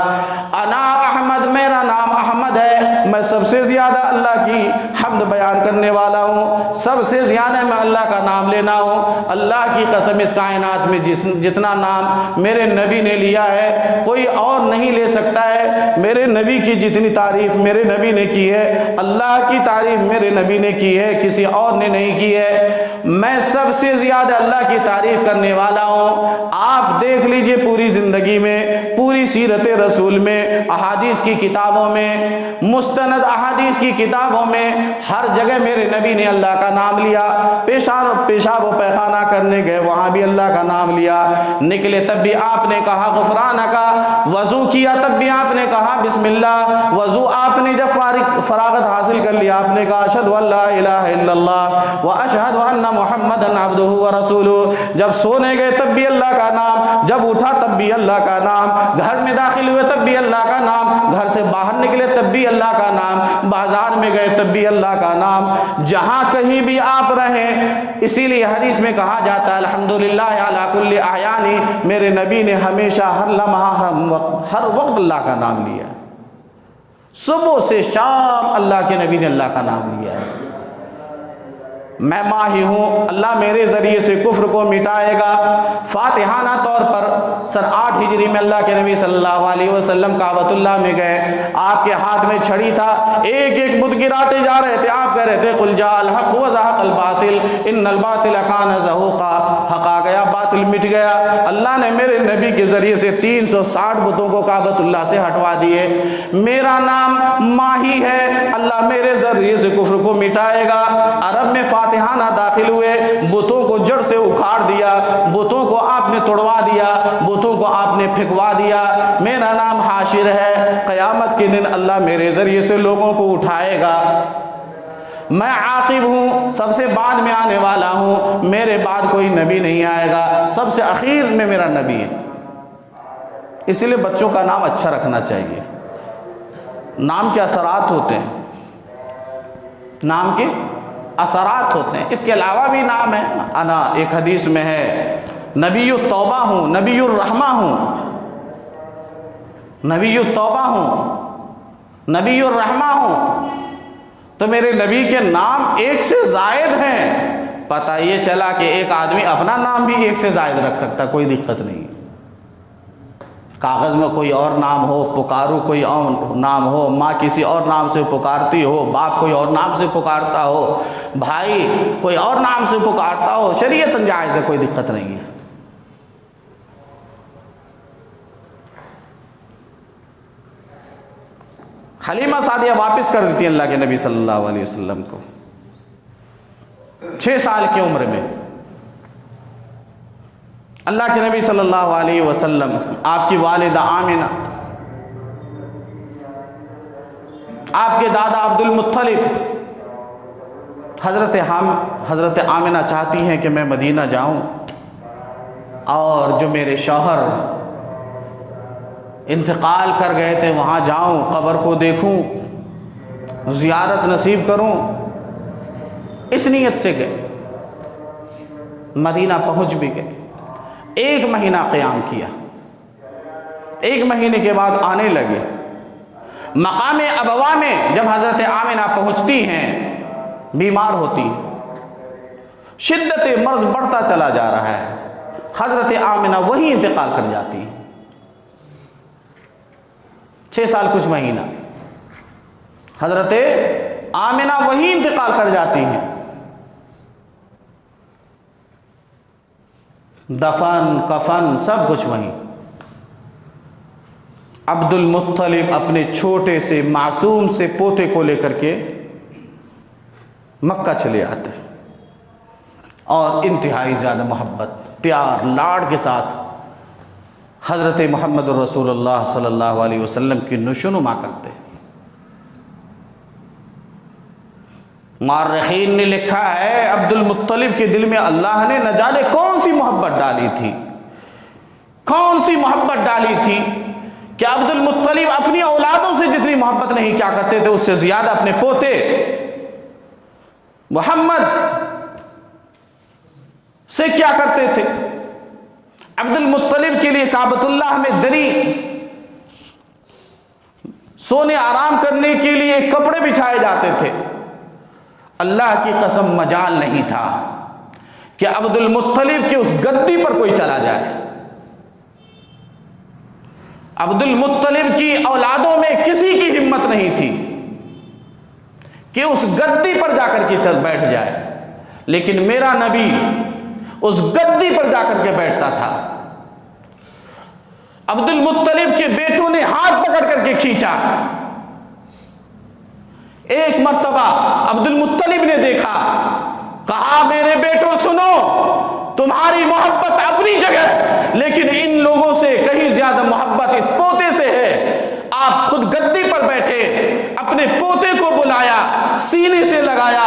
अना अहमद, मेरा नाम अहमद है, मैं सबसे ज़्यादा अल्लाह की हम्द बयान करने वाला हूँ, सबसे ज़्यादा मैं अल्लाह का नाम लेना हूँ। अल्लाह की कसम, इस कायनात में जितना नाम मेरे नबी ने लिया है कोई और नहीं ले सकता है। मेरे नबी की जितनी तारीफ़ मेरे नबी ने की है, अल्लाह की तारीफ़ मेरे नबी ने की है, किसी और ने नहीं की है। मैं सबसे ज़्यादा अल्लाह की तारीफ़ करने वाला हूँ। आप देख लीजिए पूरी ज़िंदगी में, पूरी सीरत रसूल में, अहादीस की किताबों में, मुस्तनद अहादीस की किताबों में हर जगह मेरे नबी ने अल्लाह का नाम लिया। पेशाब व पैखाना करने गए, वहाँ भी अल्लाह का नाम लिया। निकले तब भी आपने कहा गुफरान का, वज़ू किया तब भी आपने कहा बिस्मिल्लाह। वज़ू आपने जब फरागत हासिल कर लिया आपने कहा अशहदु अल्ला इलाहा इल्लल्लाह व अशहदु अन्ना मुहम्मदन अब्दुहु व रसूलुहु। जब सोने गए तब भी अल्लाह का नाम, जब उठा तब भी अल्लाह का नाम, घर में दाखिल हुए तब भी अल्लाह का नाम, घर से बाहर निकले तब भी अल्लाह का नाम, बाजार में गए तब भी अल्लाह का नाम, जहाँ कहीं भी आप रहें। इसीलिए हदीस में कहा जाता है अल्हम्दुलिल्लाह अला कुल्ली आयानी, मेरे नबी ने हमेशा हर लम्हा हर वक्त अल्लाह का नाम लिया। सुबह से शाम अल्लाह के नबी ने अल्लाह का नाम लिया है। मैं माही हूँ, अल्लाह मेरे ज़रिए से कुफ्र को मिटाएगा। फातिहाना तौर पर सन 8 हिजरी में अल्लाह के नबी सल्लल्लाहु अलैहि वसल्लम काबतुल्लाह में गए, आपके हाथ में छड़ी था, एक एक बुत गिराते जा रहे थे। आप कह रहे थे कुल जाल हक व ज़हक़ल बातिल इन्नल बातिल कान ज़हूक़ा, हक आ गया, बातिल मिट गया। अल्लाह ने मेरे नबी के ज़रिए से 360 बुतों को काबतुल्लाह से हटवा दिए। मेरा नाम माही है, अल्लाह मेरे ज़रिए से कुफ्र को मिटाएगा। अरब में फातिहाना दाखिल हुए, बुतों को जड़ से उखाड़ दिया, बुतों को आपने तोड़वा दिया, बुतों को आपने फेंकवा दिया। मेरा नाम हाशिर है, क़यामत के दिन अल्लाह मेरे ज़रिए से लोगों को उठाएगा। मैं आकिब हूँ, सबसे बाद में आने वाला हूँ, मेरे बाद कोई नबी नहीं आएगा, सबसे आखिर में मेरा नबी है। इसलिए बच्चों का नाम अच्छा रखना चाहिए। नाम के असरात होते हैं, नाम के असरात होते हैं। इसके अलावा भी नाम है। अना एक हदीस में है नबीयु तौबा हूँ, नबीयु रहमा हूँ, नबीयु तौबा हूँ, नबीयु रहमा हूँ। तो मेरे नबी के नाम एक से जायद हैं। पता ये चला कि एक आदमी अपना नाम भी एक से जायद रख सकता, कोई दिक्कत नहीं। कागज़ में कोई और नाम हो, पुकारू कोई और नाम हो, माँ किसी और नाम से पुकारती हो, बाप कोई और नाम से पुकारता हो, भाई कोई और नाम से पुकारता हो, शरीयतन जायज़ है, कोई दिक्कत नहीं है। हलीमा सादिया वापस कर देती है अल्लाह के नबी सल्लल्लाहु अलैहि वसल्लम को 6 साल की उम्र में। अल्लाह के नबी सल्लल्लाहु अलैहि वसल्लम, आपकी वालिदा आमिना, आपके दादा अब्दुल मुत्तलिब, हज़रत आमिना चाहती हैं कि मैं मदीना जाऊं और जो मेरे शौहर इंतकाल कर गए थे वहाँ जाऊं, कब्र को देखूं, ज़ियारत नसीब करूं। इस नीयत से गए, मदीना पहुँच भी गए। 1 महीना क़याम किया, 1 महीने के बाद आने लगे। मकाम अबवा में जब हज़रत आमिना पहुंचती हैं, बीमार होती, शिद्दत मर्ज बढ़ता चला जा रहा है, हज़रत आमिना वही इंतकाल कर जाती हैं। 6 साल कुछ महीना हज़रत आमिना वही इंतकाल कर जाती हैं। दफन कफन सब कुछ वहीं। अब्दुल मुत्तलिब अपने छोटे से मासूम से पोते को लेकर के मक्का चले आते हैं और इंतहाई ज़्यादा मोहब्बत प्यार लाड़ के साथ हज़रत मोहम्मद रसूलुल्लाह सल्लल्लाहु अलैहि वसल्लम की नुशुनुमा करते हैं। मुअर्रिखीन ने लिखा है अब्दुल मुत्तलिब के दिल में अल्लाह ने न जाने कौन सी मोहब्बत डाली थी, कौन सी मोहब्बत डाली थी कि अब्दुल मुत्तलिब अपनी औलादों से जितनी मोहब्बत नहीं क्या करते थे, उससे ज्यादा अपने पोते मोहम्मद से क्या करते थे। अब्दुल मुत्तलिब के लिए काबतुल्लाह में दरी, सोने आराम करने के लिए कपड़े बिछाए जाते थे। अल्लाह की कसम मजाल नहीं था कि अब्दुल मुत्तलिब के उस गद्दी पर कोई चला जाए। अब्दुल मुत्तलिब की औलादों में किसी की हिम्मत नहीं थी कि उस गद्दी पर जाकर के चल बैठ जाए, लेकिन मेरा नबी उस गद्दी पर जाकर के बैठता था। अब्दुल मुत्तलिब के बेटों ने हाथ पकड़ करके खींचा। एक मर्तबा अब्दुल मुत्तलिब ने देखा, कहा मेरे बेटों सुनो, तुम्हारी मोहब्बत अपनी जगह, लेकिन इन लोगों से कहीं ज्यादा मोहब्बत इस पोते से है। आप खुद गद्दी पर बैठे, अपने पोते को बुलाया, सीने से लगाया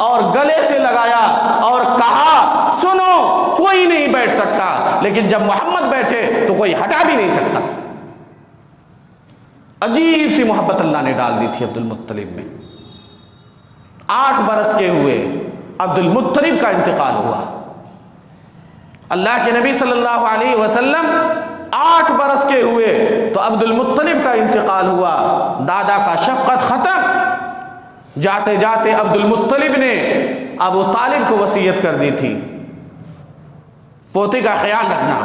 और गले से लगाया और कहा सुनो, कोई नहीं बैठ सकता, लेकिन जब मोहम्मद बैठे तो कोई हटा भी नहीं सकता। अजीब सी मोहब्बत अल्लाह ने डाल दी थी अब्दुल मुत्तलिब में। 8 बरस के हुए अब्दुल मुत्तलिब का इंतकाल हुआ। अल्लाह के नबी सल्लल्लाहु अलैहि वसल्लम 8 बरस के हुए तो अब्दुल मुत्तलिब का इंतकाल हुआ। दादा का शफ़क़त ख़त्म। जाते जाते अब्दुल मुत्तलिब ने अबू तालिब को वसीयत कर दी थी, पोते का ख्याल रखना,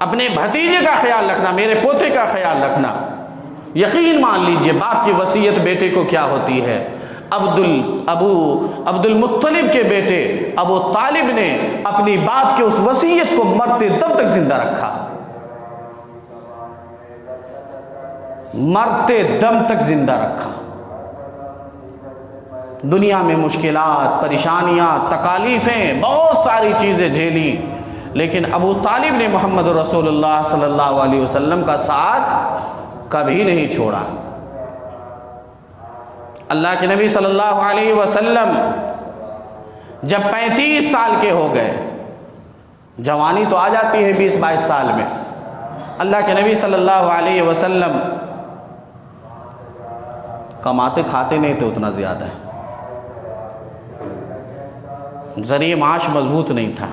अपने भतीजे का ख्याल रखना, मेरे पोते का ख्याल रखना। यकीन मान लीजिए बाप की वसीयत बेटे को क्या होती है। अब्दुल मुत्तलिब के बेटे अबू तालिब ने अपनी बाप के उस वसीयत को मरते दम तक जिंदा रखा, मरते दम तक जिंदा रखा। दुनिया में मुश्किलात, परेशानियां, तकालीफें, बहुत सारी चीजें झेली, लेकिन अबू तालिब ने मोहम्मद रसूलुल्लाह सल्लल्लाहु अलैहि वसल्लम का साथ कभी नहीं छोड़ा। अल्लाह के नबी सल्लल्लाहु अलैहि वसल्लम जब 35 साल के हो गए, जवानी तो आ जाती है 20-22 साल में, अल्लाह के नबी सल्लल्लाहु अलैहि वसल्लम कमाते खाते नहीं थे उतना ज़्यादा, ज़रिए माश मजबूत नहीं था।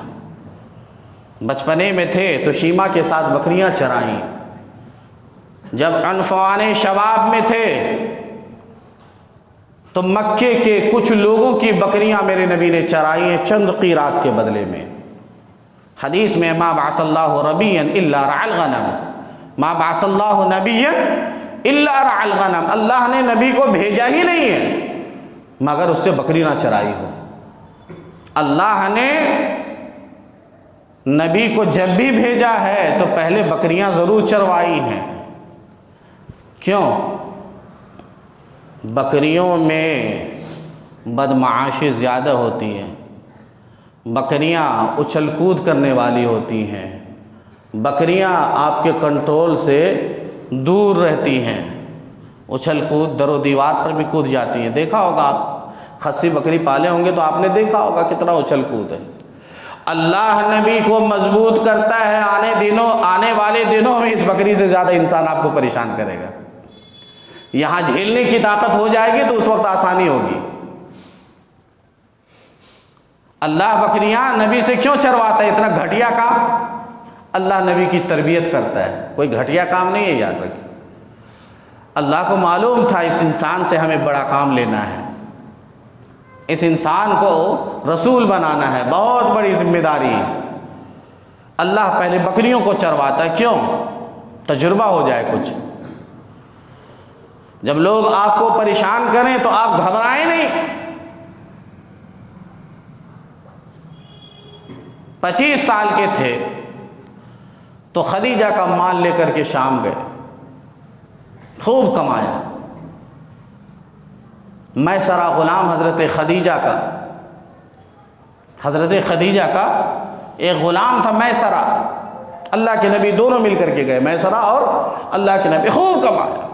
बचपने में थे तो शीमा के साथ बकरियां चराई। जब अनफवाने शबाब में थे तो मक्के के कुछ लोगों की बकरियां मेरे नबी ने चराई हैं चंद क़ीरात के बदले में। हदीस में मा बअसल्लाहु नबिय्यन इल्ला रअल गनम, मा बअसल्लाहु नबिय्यन इल्ला रअल गनम, अल्लाह ने नबी को भेजा ही नहीं है मगर उससे बकरी ना चराई हो। अल्लाह ने नबी को जब भी भेजा है तो पहले बकरियां ज़रूर चरवाई हैं। क्यों? बकरियों में बदमाशी ज़्यादा होती है, बकरियां उछल कूद करने वाली होती हैं, बकरियां आपके कंट्रोल से दूर रहती हैं, उछल कूद दरो दीवार पर भी कूद जाती हैं। देखा होगा आप खस्सी बकरी पाले होंगे तो आपने देखा होगा कितना उछल कूद है। अल्लाह नबी को मजबूत करता है, आने वाले दिनों में इस बकरी से ज़्यादा इंसान आपको परेशान करेगा। यहाँ झेलने की ताकत हो जाएगी तो उस वक्त आसानी होगी। अल्लाह बकरियां नबी से क्यों चरवाता है? इतना घटिया काम अल्लाह नबी की तरबियत करता है, कोई घटिया काम नहीं है, याद रखिए। अल्लाह को मालूम था इस इंसान से हमें बड़ा काम लेना है, इस इंसान को रसूल बनाना है, बहुत बड़ी जिम्मेदारी है। अल्लाह पहले बकरियों को चरवाता है, क्यों? तजुर्बा हो जाए कुछ। जब लोग आपको परेशान करें तो आप घबराएं नहीं। 25 साल के थे तो खदीजा का माल लेकर के शाम गए, खूब कमाया। मैसरा गुलाम हज़रत खदीजा का, हज़रत खदीजा का एक ग़ुलाम था मैसरा। अल्लाह के नबी दोनों मिलकर के गए, मैसरा और अल्लाह के नबी, खूब कमाया।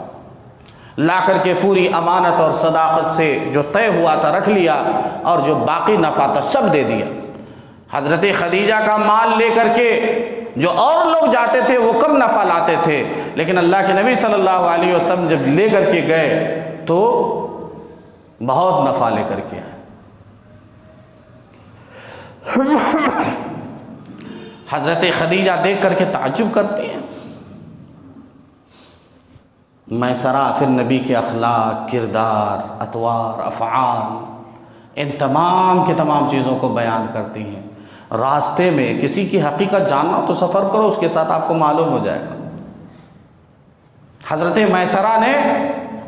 ला करके पूरी अमानत और सदाकत से जो तय हुआ था रख लिया, और जो बाकी नफ़ा था सब दे दिया। हज़रत खदीजा का माल लेकर के जो और लोग जाते थे वो कम नफ़ा लाते थे, लेकिन अल्लाह के नबी सल्लल्लाहु अलैहि वसल्लम जब लेकर के गए तो बहुत नफ़ा लेकर के आए। हज़रत खदीजा देख करके ताज्जुब करती हैं। मैसरा फिर नबी के अखलाक, किरदार, अतवार, अफ़आल, इन तमाम के तमाम चीज़ों को बयान करती हैं। रास्ते में किसी की हकीकत जानना तो सफ़र करो, उसके साथ आपको मालूम हो जाएगा। हज़रत मैसरा ने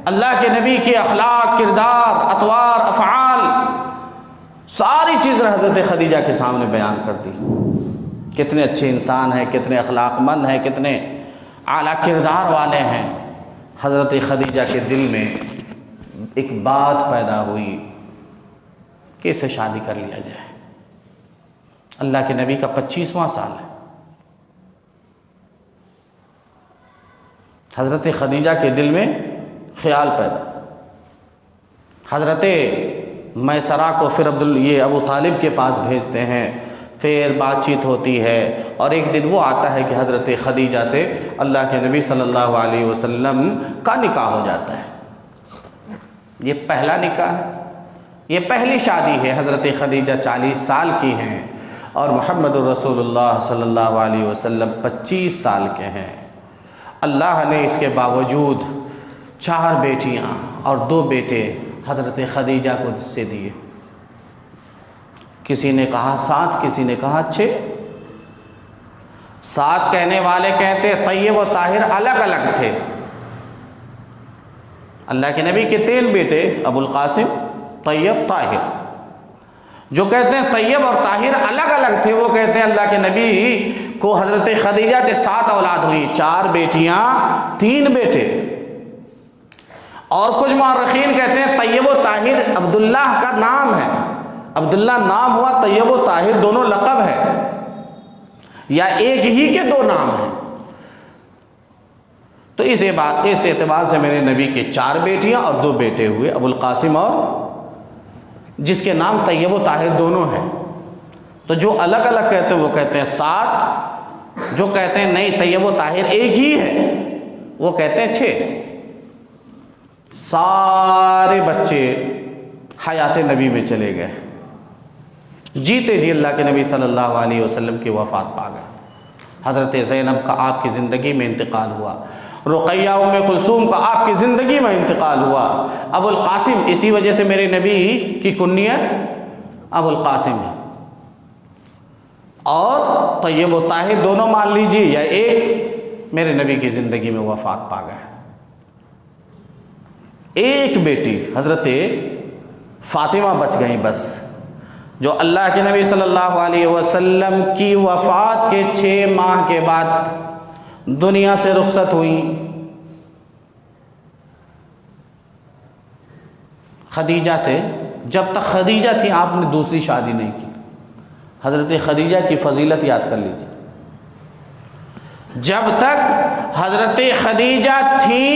अल्लाह के नबी के अखलाक, किरदार, अतवार, अफ़आल, सारी चीज़ें हज़रत खदीजा के सामने बयान कर दी। कितने अच्छे इंसान हैं, कितने अखलाकमंद हैं, कितने आला किरदार वाले हैं। हज़रत खदीजा के दिल में एक बात पैदा हुई कि इसे शादी कर लिया जाए। अल्लाह के नबी का 25वां साल है। हज़रत खदीजा के दिल में ख्याल पैदा। हज़रत मैसरा को फिर अबू तालिब के पास भेजते हैं, फिर बातचीत होती है, और एक दिन वो आता है कि हज़रत खदीजा से अल्लाह के नबी सल्लल्लाहु अलैहि वसल्लम का निकाह हो जाता है। ये पहला निकाह है, ये पहली शादी है। हज़रत खदीजा 40 साल की हैं और मुहम्मदुर रसूलुल्लाह सल्लल्लाहु अलैहि वसल्लम 25 साल के हैं। अल्लाह ने इसके बावजूद 4 बेटियां और 2 बेटे हज़रत खदीजा को से दिए। किसी ने कहा 7, किसी ने कहा 6। 7 कहने वाले कहते तय्यब व ताहिर अलग अलग थे। अल्लाह के नबी के 3 बेटे अबुल कासिम, तय्यब, ताहिर। जो कहते हैं तय्यब और ताहिर अलग अलग थे, वो कहते हैं अल्लाह के नबी को हज़रत खदीजा से 7 औलाद हुई, 4 बेटियां, 3 बेटे। और कुछ मुअर्रिखीन कहते हैं तय्यब व ताहिर अब्दुल्लाह का नाम है, अब्दुल्ला नाम हुआ, तय्यब व ताहिर दोनों लक़ब है, या एक ही के 2 नाम हैं। तो इस एतबार से मेरे नबी के 4 बेटियां और 2 बेटे हुए, अबुल कासिम और जिसके नाम तय्यब व ताहिर दोनों हैं। तो जो अलग अलग कहते हैं वो कहते हैं 7, जो कहते हैं नहीं तय्यब व ताहिर एक ही है वो कहते हैं 6। सारे बच्चे हयात नबी में चले गए, जीते जी अल्लाह के नबी सल्लल्लाहु अलैहि वसल्लम की वफ़ात पा गए। हज़रत ज़ैनब का आपकी ज़िंदगी में इंतकाल हुआ, रुक़ैया उम्मे कुलसूम का आपकी ज़िंदगी में इंतकाल हुआ। अबुल कासिम, इसी वजह से मेरे नबी की कुन्नियत अबुल कासिम है। और तय्यब व ताहिर दोनों मान लीजिए, या एक मेरे नबी की ज़िंदगी में वफ़ात पा गए। एक बेटी हज़रत फ़ातिमा बच गई बस, जो अल्लाह के नबी सल्लल्लाहु अलैहि वसल्लम की वफ़ात के 6 माह के बाद दुनिया से रुखसत हुई। खदीजा से, जब तक खदीजा थी आपने दूसरी शादी नहीं की। हज़रत खदीजा की फ़जीलत याद कर लीजिए। जब तक हज़रत खदीजा थी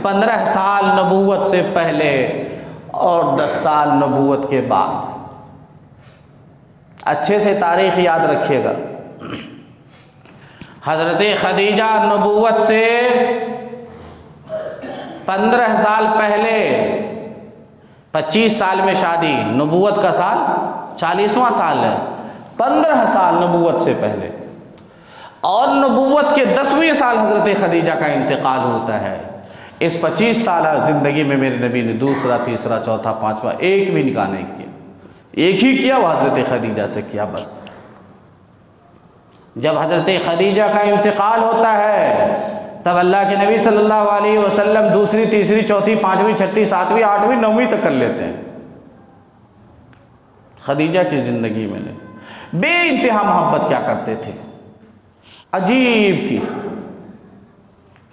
15 साल नबूवत से पहले और 10 साल नबूवत के बाद। अच्छे से तारीख़ याद रखिएगा। हज़रत खदीजा नबूवत से 15 साल पहले, 25 साल में शादी, नबूवत का साल 40वां साल है, 15 साल नबूवत से पहले, और नबूवत के 10वें साल हज़रत खदीजा का इंतकाल होता है। इस 25 साल ज़िंदगी में मेरे नबी ने दूसरा, तीसरा, चौथा, पांचवा एक भी निकाह नहीं किया। एक ही किया, वो हज़रत खदीजा से किया बस। जब हज़रत खदीजा का इंतकाल होता है तब अल्लाह के नबी सल्लल्लाहु अलैहि वसल्लम दूसरी, तीसरी, चौथी, पाँचवीं, छठी, सातवीं, आठवीं, 9वीं तक कर लेते हैं। खदीजा की ज़िंदगी में बेइंतहा मोहब्बत क्या करते थे, अजीब थी।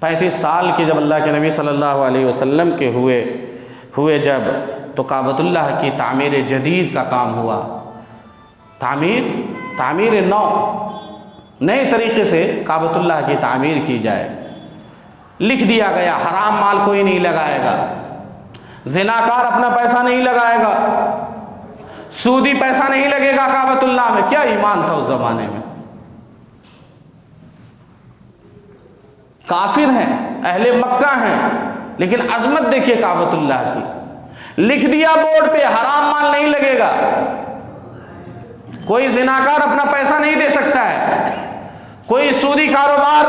35 साल की जब अल्लाह के नबी सल्लल्लाहु अलैहि वसल्लम के हुए जब, तो काबतुल्लाह की तामीर जदीद का काम हुआ। तामीर नौ, नए तरीके से काबतुल्लाह की तामीर की जाए। लिख दिया गया हराम माल कोई नहीं लगाएगा, ज़िनाकार अपना पैसा नहीं लगाएगा, सूदी पैसा नहीं लगेगा काबतुल्लाह में। क्या ईमान था उस जमाने में। काफिर हैं, अहले मक्का हैं, लेकिन अजमत देखिए काबतुल्लाह की। लिख दिया बोर्ड पे हराम माल नहीं लगेगा, कोई ज़िनाकार अपना पैसा नहीं दे सकता है, कोई सूदी कारोबार।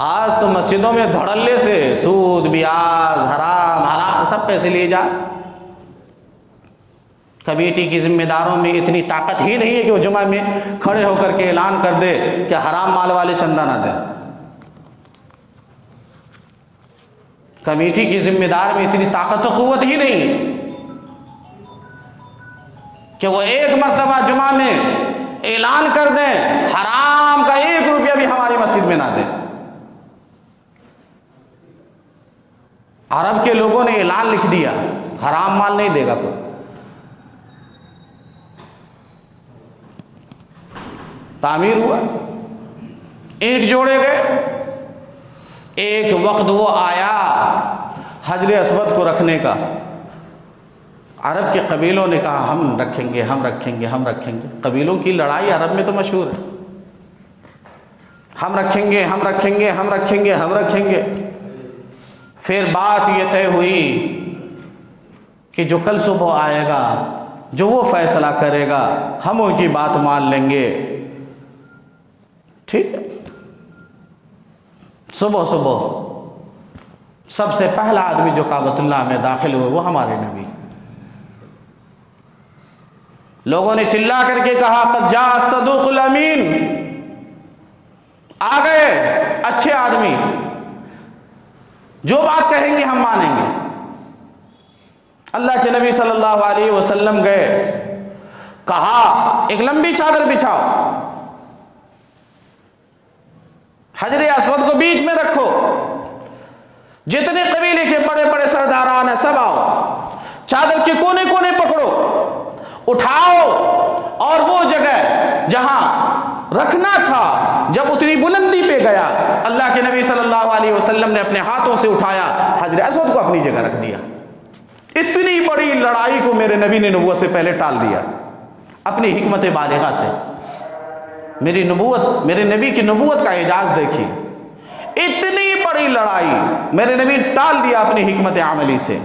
आज तो मस्जिदों में धड़ल्ले से सूद, ब्याज, हराम सब पैसे लिए जा। कमेटी की जिम्मेदारों में इतनी ताकत ही नहीं है कि वो जुमा में खड़े होकर के ऐलान कर दे कि हराम माल वाले चंदा ना दें। कमेटी की जिम्मेदार में इतनी ताकत और क़ुव्वत ही नहीं है कि वो एक मर्तबा जुमा में ऐलान कर दें हराम का 1 रुपया भी हमारी मस्जिद में ना दें। अरब के लोगों ने ऐलान लिख दिया हराम माल नहीं देगा कोई। तामीर हुआ, ईंट जोड़े गए। एक वक्त वो आया हजर अस्वद को रखने का। अरब के कबीलों ने कहा हम रखेंगे, हम रखेंगे, हम रखेंगे। कबीलों की लड़ाई अरब में तो मशहूर है, हम रखेंगे, हम रखेंगे, हम रखेंगे, हम रखेंगे। फिर बात ये तय हुई कि जो कल सुबह आएगा, जो वो फैसला करेगा, हम उनकी बात मान लेंगे। ठीक है। सुबह सबसे पहला आदमी जो काबतुल्लाह में दाखिल हुए वो हमारे नबी। लोगों ने चिल्ला करके कहा क़द जा सदूक़ुल अमीन, आ गए अच्छे आदमी, जो बात कहेंगे हम मानेंगे। अल्लाह के नबी सल्लल्लाहु अलैहि वसल्लम गए, कहा एक लंबी चादर बिछाओ, हजर अस्वद को बीच में रखो, जितने कबीले के बड़े बड़े सरदारान हैं सब आओ, चादर के कोने कोने पकड़ो, उठाओ, और वो जगह जहां रखना था जब उतनी बुलंदी पे गया, अल्लाह के नबी सल्लल्लाहु अलैहि वसल्लम ने अपने हाथों से उठाया, हजर अस्वद को अपनी जगह रख दिया। इतनी बड़ी लड़ाई को मेरे नबी ने नबूवत से पहले टाल दिया अपनी हिकमत बालिगा से। मेरी नबूवत, मेरे नबी की नबूवत का एजाज देखिए, इतनी बड़ी लड़ाई मेरे नबी टाल दिया अपनी हिकमत अमली से।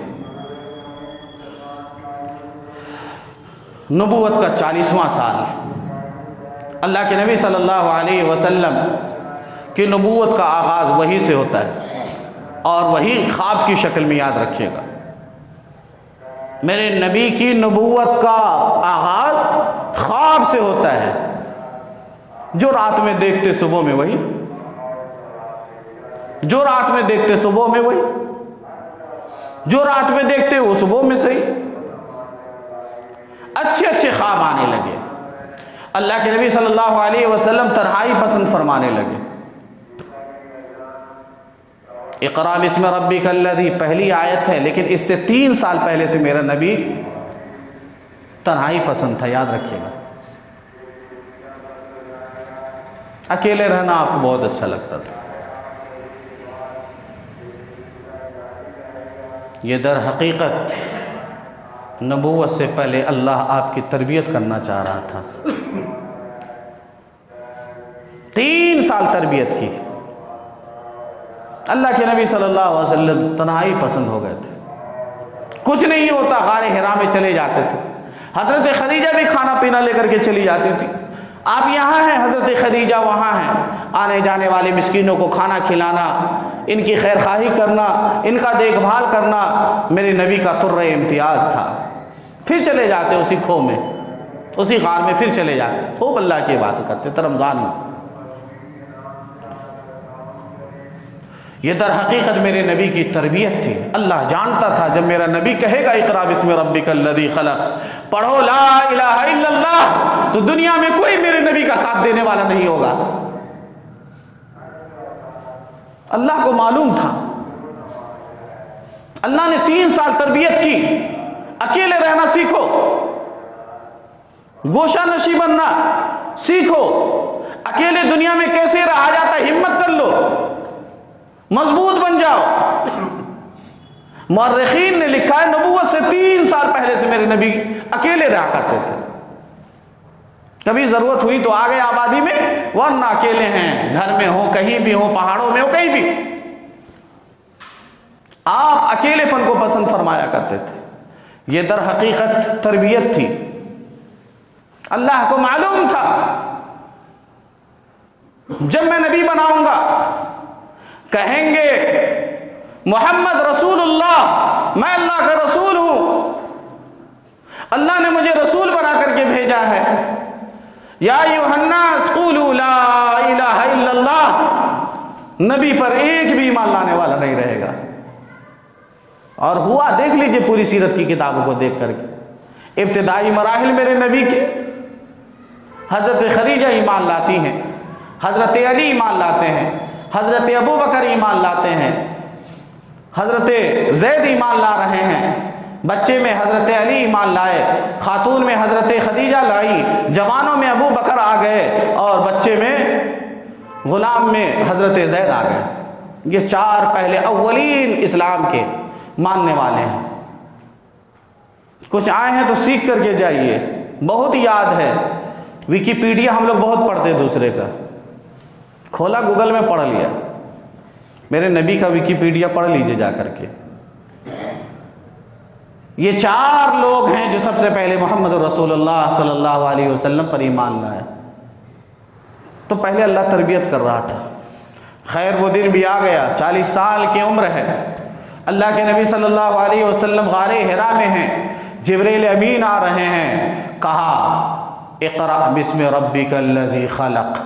नबूवत का 40वां साल, अल्लाह के नबी सल्लल्लाहु अलैहि वसल्लम की नबूवत का आगाज़ वही से होता है, और वही ख्वाब की शक्ल में याद रखिएगा। मेरे नबी की नबूवत का आगाज़ ख्वाब से होता है। जो रात में देखते सुबह में वही, जो रात में देखते सुबह में वही, जो रात में देखते वो सुबह में सही। अच्छे अच्छे ख्वाब आने लगे। अल्लाह के नबी सल्लल्लाहु अलैहि वसल्लम तन्हाई पसंद फरमाने लगे। इक़रा बिस्मि रब्बिकल्लज़ी पहली आयत है, लेकिन इससे 3 साल पहले से मेरा नबी तन्हाई पसंद था, याद रखिएगा। अकेले रहना आपको बहुत अच्छा लगता था। ये दर हकीकत नबूवत से पहले अल्लाह आपकी तरबियत करना चाह रहा था। 3 साल तरबियत की। अल्लाह के नबी सल्लल्लाहु अलैहि वसल्लम तन्हाई पसंद हो गए थे। कुछ नहीं होता, गारे हिरा में चले जाते थे, हज़रत खदीजा भी खाना पीना लेकर के चली जाती थी। आप यहाँ हैं, हज़रत खदीजा वहाँ हैं। आने जाने वाले मिस्कीनों को खाना खिलाना, इनकी खैर खाही करना, इनका देखभाल करना मेरे नबी का तुर्रे इम्तियाज़ था। फिर चले जाते उसी खो में, उसी गार में फिर चले जाते, खूब अल्लाह की बात करते थे रमज़ान में। ये दर हकीकत मेरे नबी की तरबियत थी। अल्लाह जानता था जब मेरा नबी कहेगा इक़रा बिस्मि रब्बिकल लज़ी खलक़, पढ़ो ला इलाहा इल्लल्लाह, तो दुनिया में कोई मेरे नबी का साथ देने वाला नहीं होगा। अल्लाह को मालूम था। अल्लाह ने 3 साल तरबियत की, अकेले रहना सीखो, गोशा नशी बनना सीखो, अकेले दुनिया में कैसे रहा जाता, हिम्मत कर लो, मजबूत बन जाओ। मुअर्रिखीन ने लिखा है नबूवत से 3 साल पहले से मेरे नबी अकेले रहा करते थे। कभी जरूरत हुई तो आ गए आबादी में, वरना अकेले हैं, घर में हो, कहीं भी हो, पहाड़ों में हो, कहीं भी। आप अकेलेपन को पसंद फरमाया करते थे। यह दर हकीकत तरबियत थी। अल्लाह को मालूम था जब मैं नबी बनाऊंगा, कहेंगे मोहम्मद रसूलुल्लाह, मैं अल्लाह का रसूल हूं, अल्लाह ने मुझे रसूल बना करके भेजा है। या अय्युहन्नास क़ूलू ला इलाहा इल्लल्लाह, नबी पर एक भी ईमान लाने वाला नहीं रहेगा। और हुआ, देख लीजिए पूरी सीरत की किताबों को देख करके। इब्तिदाई मराहिल मेरे नबी के, हज़रत खदीजा ईमान लाती हैं, हज़रत अली ईमान लाते हैं, हज़रत अबू बकर ईमान लाते हैं, हज़रत ज़ैद ईमान ला रहे हैं। बच्चे में हज़रत अली ईमान लाए, खातून में हज़रत खदीजा लाई, जवानों में अबू बकर आ गए, और बच्चे में ग़ुलाम में हज़रत ज़ैद आ गए। ये 4 पहले अव्वलीन इस्लाम के मानने वाले हैं। कुछ आए हैं तो सीख करके जाइए। बहुत याद है, विकिपीडिया हम लोग बहुत पढ़ते दूसरे का, खोला गूगल में पढ़ लिया, मेरे नबी का विकिपीडिया पढ़ लीजिए जा करके। ये 4 लोग हैं जो सबसे पहले मोहम्मद रसूलुल्लाह सल्लल्लाहु अलैहि वसल्लम पर ईमान लाए। तो पहले अल्लाह तरबियत कर रहा था। खैर वो दिन भी आ गया, 40 साल की उम्र है, अल्लाह के नबी सल्लल्लाहु अलैहि वसल्लम गारे हिरा में हैं, जिब्रील अमीन आ रहे हैं, कहा इक़रा बिस्मि रब्बिकल लज़ी खलक़,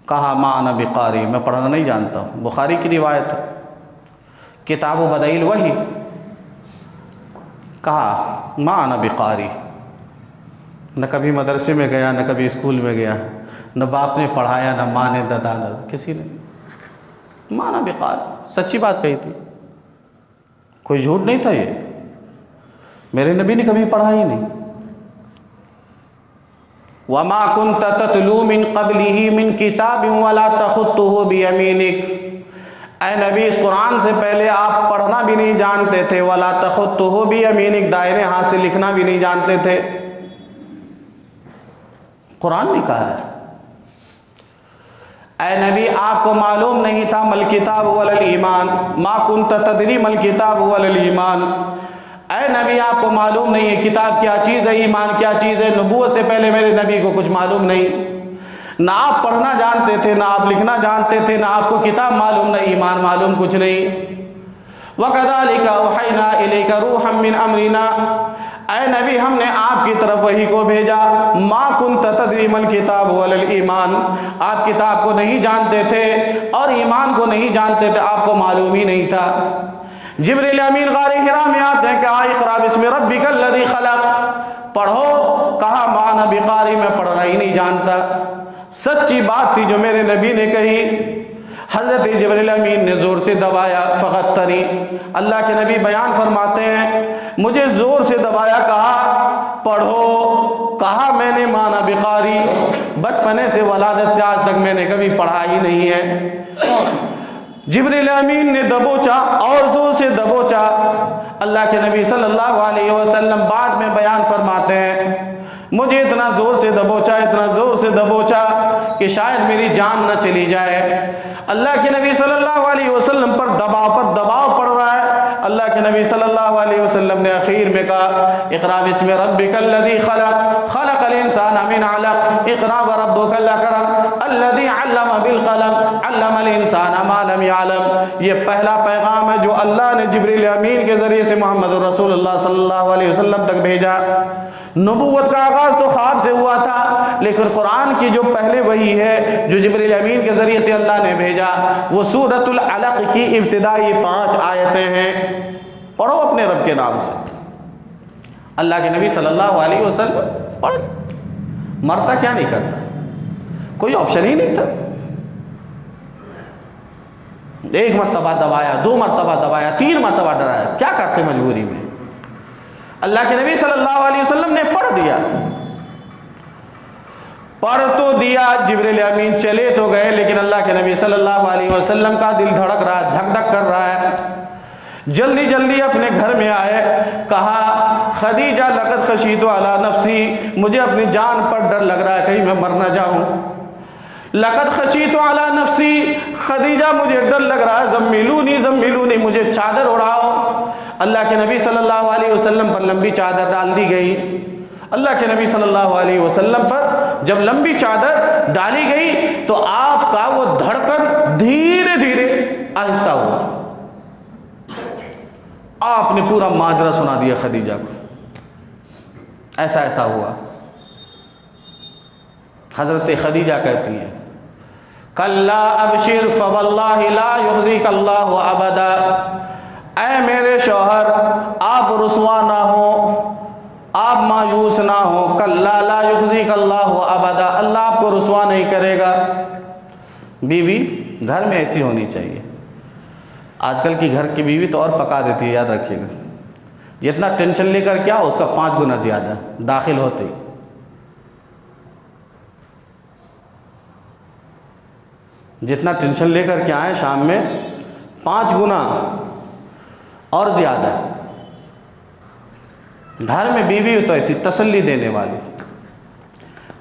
कहा मा अना बिक़ारी, मैं पढ़ना नहीं जानता हूँ। बुखारी की रिवायत है, किताब बदईल वही, कहा मा अना बिक़ारी। न कभी मदरसे में गया, न कभी स्कूल में गया, न बाप ने पढ़ाया, न माँ ने, दादा ने, किसी ने। मा अना बिक़ारी, सच्ची बात कही थी, कोई झूठ नहीं था। ये मेरे नबी ने कभी पढ़ा ही नहीं। वमा कुन्त ततलू मिन क़ब्लिही मिन किताबिन वला तख़ुत्तुहु बियमीनिक, ऐ नबी इस कुरान से पहले आप पढ़ना भी नहीं जानते थे, वला तख़ुत्तुहु बियमीनिक, दाहिने हाथ से लिखना भी नहीं जानते थे। कुरान ने कहा है। ऐ नबी आपको मालूम नहीं था मल किताब वल ईमान, मा कुन्त तदरी मल किताब वल ईमान। ऐ नबी आपको मालूम नहीं है किताब क्या चीज़ है, ईमान क्या चीज़ है। नबूवत से पहले मेरे नबी को कुछ मालूम नहीं, ना आप पढ़ना जानते थे, ना आप लिखना जानते थे, ना आपको किताब मालूम, ना ईमान मालूम, कुछ नहीं। वकज़ालिका औहयना इलैका रूहम मिन अमरिना, ऐ नबी हमने आपकी तरफ वही को भेजा। मा कुन्त तदरी मल किताब वल ईमान, आप किताब को नहीं जानते थे और ईमान को नहीं जानते थे, आपको मालूम ही नहीं था। जिब्रील अमीन गारे हिरा में आते हैं, कहा इक़रा बिस्मि रब्बिकल लज़ी खलक़, पढ़ो, कहा मा अना बिक़ारी, मैं पढ़ना ही नहीं जानता। सच्ची बात थी जो मेरे नबी ने कही। हज़रत जिब्रील अमीन ने ज़ोर से दबाया, फ़ग़त्तनी, अल्लाह के नबी बयान फरमाते हैं, मुझे ज़ोर से दबाया, कहा पढ़ो, कहा मैंने माना बिक़ारी, बचपने से वलादत से आज तक मैंने कभी पढ़ा ही नहीं है। जिब्रील अमीन ने दबोचा और ज़ोर से दबोचा। अल्लाह के नबी सल्लल्लाहु अलैहि वसल्लम बाद में बयान फरमाते हैं, मुझे इतना ज़ोर से दबोचा, इतना ज़ोर से दबोचा कि शायद मेरी जान न चली जाए। अल्लाह के नबी सल्लल्लाहु अलैहि वसल्लम पर दबाव पड़ रहा है। अल्लाह के नबी सल्लल्लाहु अलैहि वसल्लम ने आखिर में कहा इक़रा बिस्मि रब्बिकल लज़ी खलक़ खलक़ल इंसाना मिन अलक़ इक़रा व रब्बुकल अकरम अल्लज़ी अल्लम बिल कलम अल्लमल इंसाना मा लम यअलम। ये पहला पैगाम है जो अल्लाह ने जिब्रील अमीन के ज़रिए से मोहम्मद रसूलुल्लाह सल्लल्लाहु अलैहि वसल्लम तक भेजा। नबूवत का आगाज़ तो ख्वाब से हुआ था, लेकिन कुरान की जो पहले वही है जो जिब्रील अमीन के ज़रिए से अल्लाह ने भेजा वो सूरतुल अलक़ की इब्तिदाई 5 आयतें हैं। पढ़ो अपने रब के नाम से। अल्लाह के नबी सल्लल्लाहु अलैहि वसल्लम पढ़, मरता क्या नहीं करता, कोई ऑप्शन ही नहीं था। 1 मरतबा दबाया, 2 मरतबा दबाया, 3 मरतबा डराया, क्या करते मजबूरी में। अल्लाह के नबी सल्लल्लाहु अलैहि वसल्लम ने पढ़ दिया, पढ़ तो दिया, जिब्रील अमीन चले तो गए, लेकिन अल्लाह के नबी सल्लल्लाहु अलैहि वसल्लम का दिल धड़क रहा है, धक धक कर रहा है। जल्दी जल्दी अपने घर में आए, कहा खदीजा लक़द खशीतु अला नफ्सी, मुझे अपनी जान पर डर लग रहा है कहीं मैं मर ना जाऊं। लक़द खशीतु अला नफ्सी, खदीजा मुझे डर लग रहा है, ज़म्मिलूनी मुझे चादर उड़ाओ। अल्लाह के नबी सल्लल्लाहु अलैहि वसल्लम पर लंबी चादर डाल दी गई। अल्लाह के नबी सल्लल्लाहु अलैहि वसल्लम पर जब लंबी चादर डाली गई तो आपका वो धड़कन धीरे धीरे आहिस्ता हुआ। आपने पूरा माजरा सुना दिया खदीजा को, ऐसा ऐसा हुआ। हजरत खदीजा कहती हैं कल्ला अबशिर फवल्लाहि ला युज़िकल्लाहु अबदा, ऐ मेरे शौहर आप रुसवा ना हो, आप मायूस ना हो, कल्ला ला युज़िकल्लाहु अबदा, अल्लाह आपको रुसवा नहीं करेगा। बीवी घर में ऐसी होनी चाहिए। आजकल की घर की बीवी तो और पका देती है, याद रखिएगा। जितना टेंशन लेकर क्या उसका 5 गुना ज़्यादा दाखिल होते ही। जितना टेंशन लेकर के आए शाम में 5 गुना और ज़्यादा। घर में बीवी तो ऐसी तसल्ली देने वाली।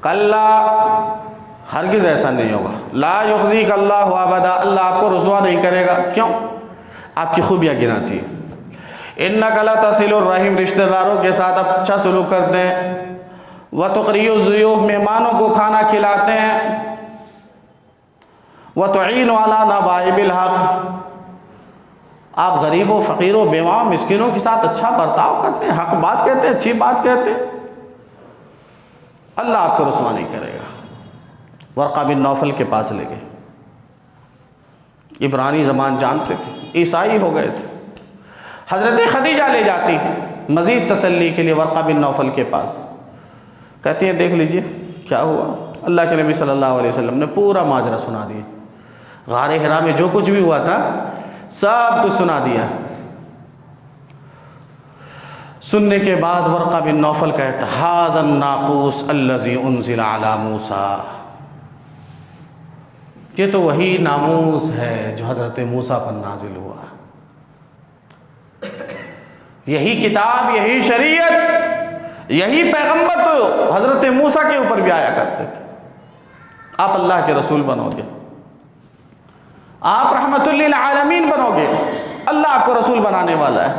कल्ला, हरगिज़ ऐसा नहीं होगा। ला युज़िकल्लाहु अबदा, अल्लाह आपको रुसवा नहीं करेगा। क्यों? आपकी खूबियाँ गिनाती है। इन्नका लतसिलुर रहीम, रिश्तेदारों के साथ अच्छा सलूक करते हैं। व तुक़रियुज़ ज़ुयूफ़, मेहमानों को खाना खिलाते हैं। व तुईनु अला नवाइबिल हक़, आप गरीबों, फ़कीरों, बेवाओं, मिस्किनों के साथ अच्छा बर्ताव करते हैं, हक बात कहते हैं, अच्छी बात कहते हैं। अल्लाह आपको रुसवा नहीं करेगा। वर्क़ा बिन नौफल के पास ले गए। इब्रानी ज़बान जानते थे, ईसाई हो गए थे। हज़रत खदीजा ले जाती हैं मज़ीद तसल्ली के लिए वर्क़ा बिन नौफल के पास। कहती हैं देख लीजिए क्या हुआ। अल्लाह के नबी सल्लल्लाहु अलैहि वसल्लम ने पूरा माजरा सुना दिया। गारे हिरा में जो कुछ भी हुआ था सब कुछ सुना दिया। सुनने के बाद वर्क़ा बिन नौफल कहता हाज़न नाक़ूस अल्लज़ी उन्ज़िला अला मूसा, ये तो वही नामूस है जो हज़रत मूसा पर नाजिल हुआ। यही किताब, यही शरीयत, यही पैगंबर तो हज़रत मूसा के ऊपर भी आया करते थे। आप अल्लाह के रसूल बनोगे, आप रहमतुल लिल आलमीन बनोगे, अल्लाह आपको रसूल बनाने वाला है।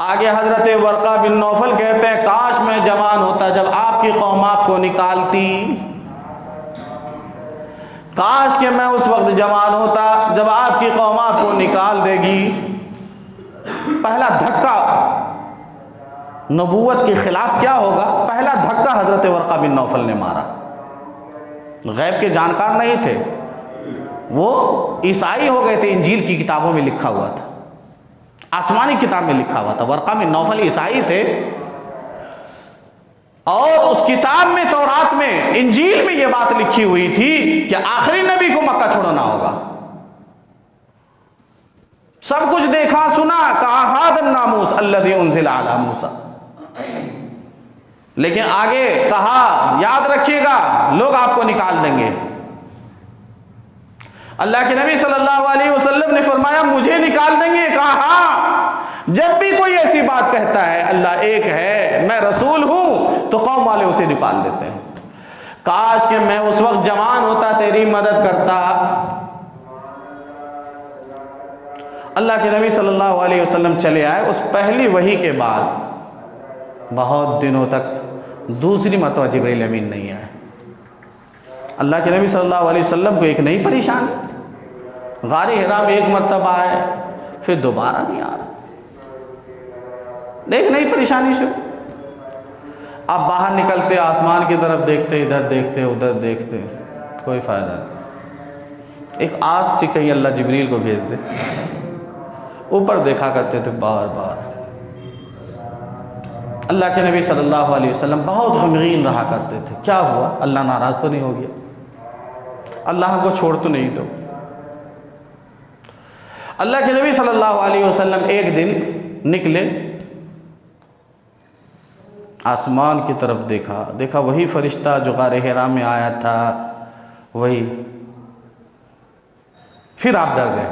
आगे हज़रत वर्क़ा बिन नौफल कहते हैं काश मैं जवान होता जब आपकी कौम आपको निकालती, काश कि मैं उस वक्त जवान होता जब आपकी कौम आपको निकाल देगी। पहला धक्का नबूवत के खिलाफ क्या होगा, पहला धक्का हज़रत वर्क़ा बिन नौफल ने मारा। गैब के जानकार नहीं थे, वो ईसाई हो गए थे। इंजील की किताबों में लिखा हुआ था, आसमानी किताब में लिखा हुआ था। वर्क़ा बिन नौफल ईसाई थे और उस किताब में, तौरात में, इंजील में ये बात लिखी हुई थी कि आखिरी नबी को मक्का छोड़ना होगा। सब कुछ देखा सुना, कहा हादन नामूस अल्लज़ी उन्ज़िला अला मूसा, लेकिन आगे कहा याद रखिएगा लोग आपको निकाल देंगे। अल्लाह के नबी सल्लल्लाहु अलैहि वसल्लम ने फरमाया मुझे निकाल देंगे? कहा हाँ, जब भी कोई ऐसी बात कहता है अल्लाह एक है, मैं रसूल हूं, तो कौम वाले उसे निकाल देते हैं। काश कि मैं उस वक्त जवान होता, तेरी मदद करता। अल्लाह के नबी सल्लल्लाहु अलैहि वसल्लम चले आए। उस पहली वही के बाद बहुत दिनों तक दूसरी मरतबा जिब्रील अमीन नहीं आए। अल्लाह के नबी सल्लल्लाहु अलैहि वसल्लम को एक नई परेशानी, गारे हिरा में एक मरतबा आए, फिर दोबारा नहीं आ रहा, एक नई परेशानी शुरू। अब बाहर निकलते, आसमान की तरफ देखते, इधर देखते उधर देखते, कोई फ़ायदा नहीं। एक आस थी कहीं अल्लाह जिब्रील को भेज दे। ऊपर देखा करते थे बार बार। अल्लाह के नबी सल्लल्लाहु अलैहि वसल्लम बहुत गमगीन रहा करते थे। क्या हुआ, अल्लाह नाराज़ तो नहीं हो गया, अल्लाह हमको छोड़ तो नहीं दो। अल्लाह के नबी सल्लल्लाहु अलैहि वसल्लम एक दिन निकले, आसमान की तरफ देखा वही फरिश्ता जो गारे हिरा में आया था, वही। फिर आप डर गए,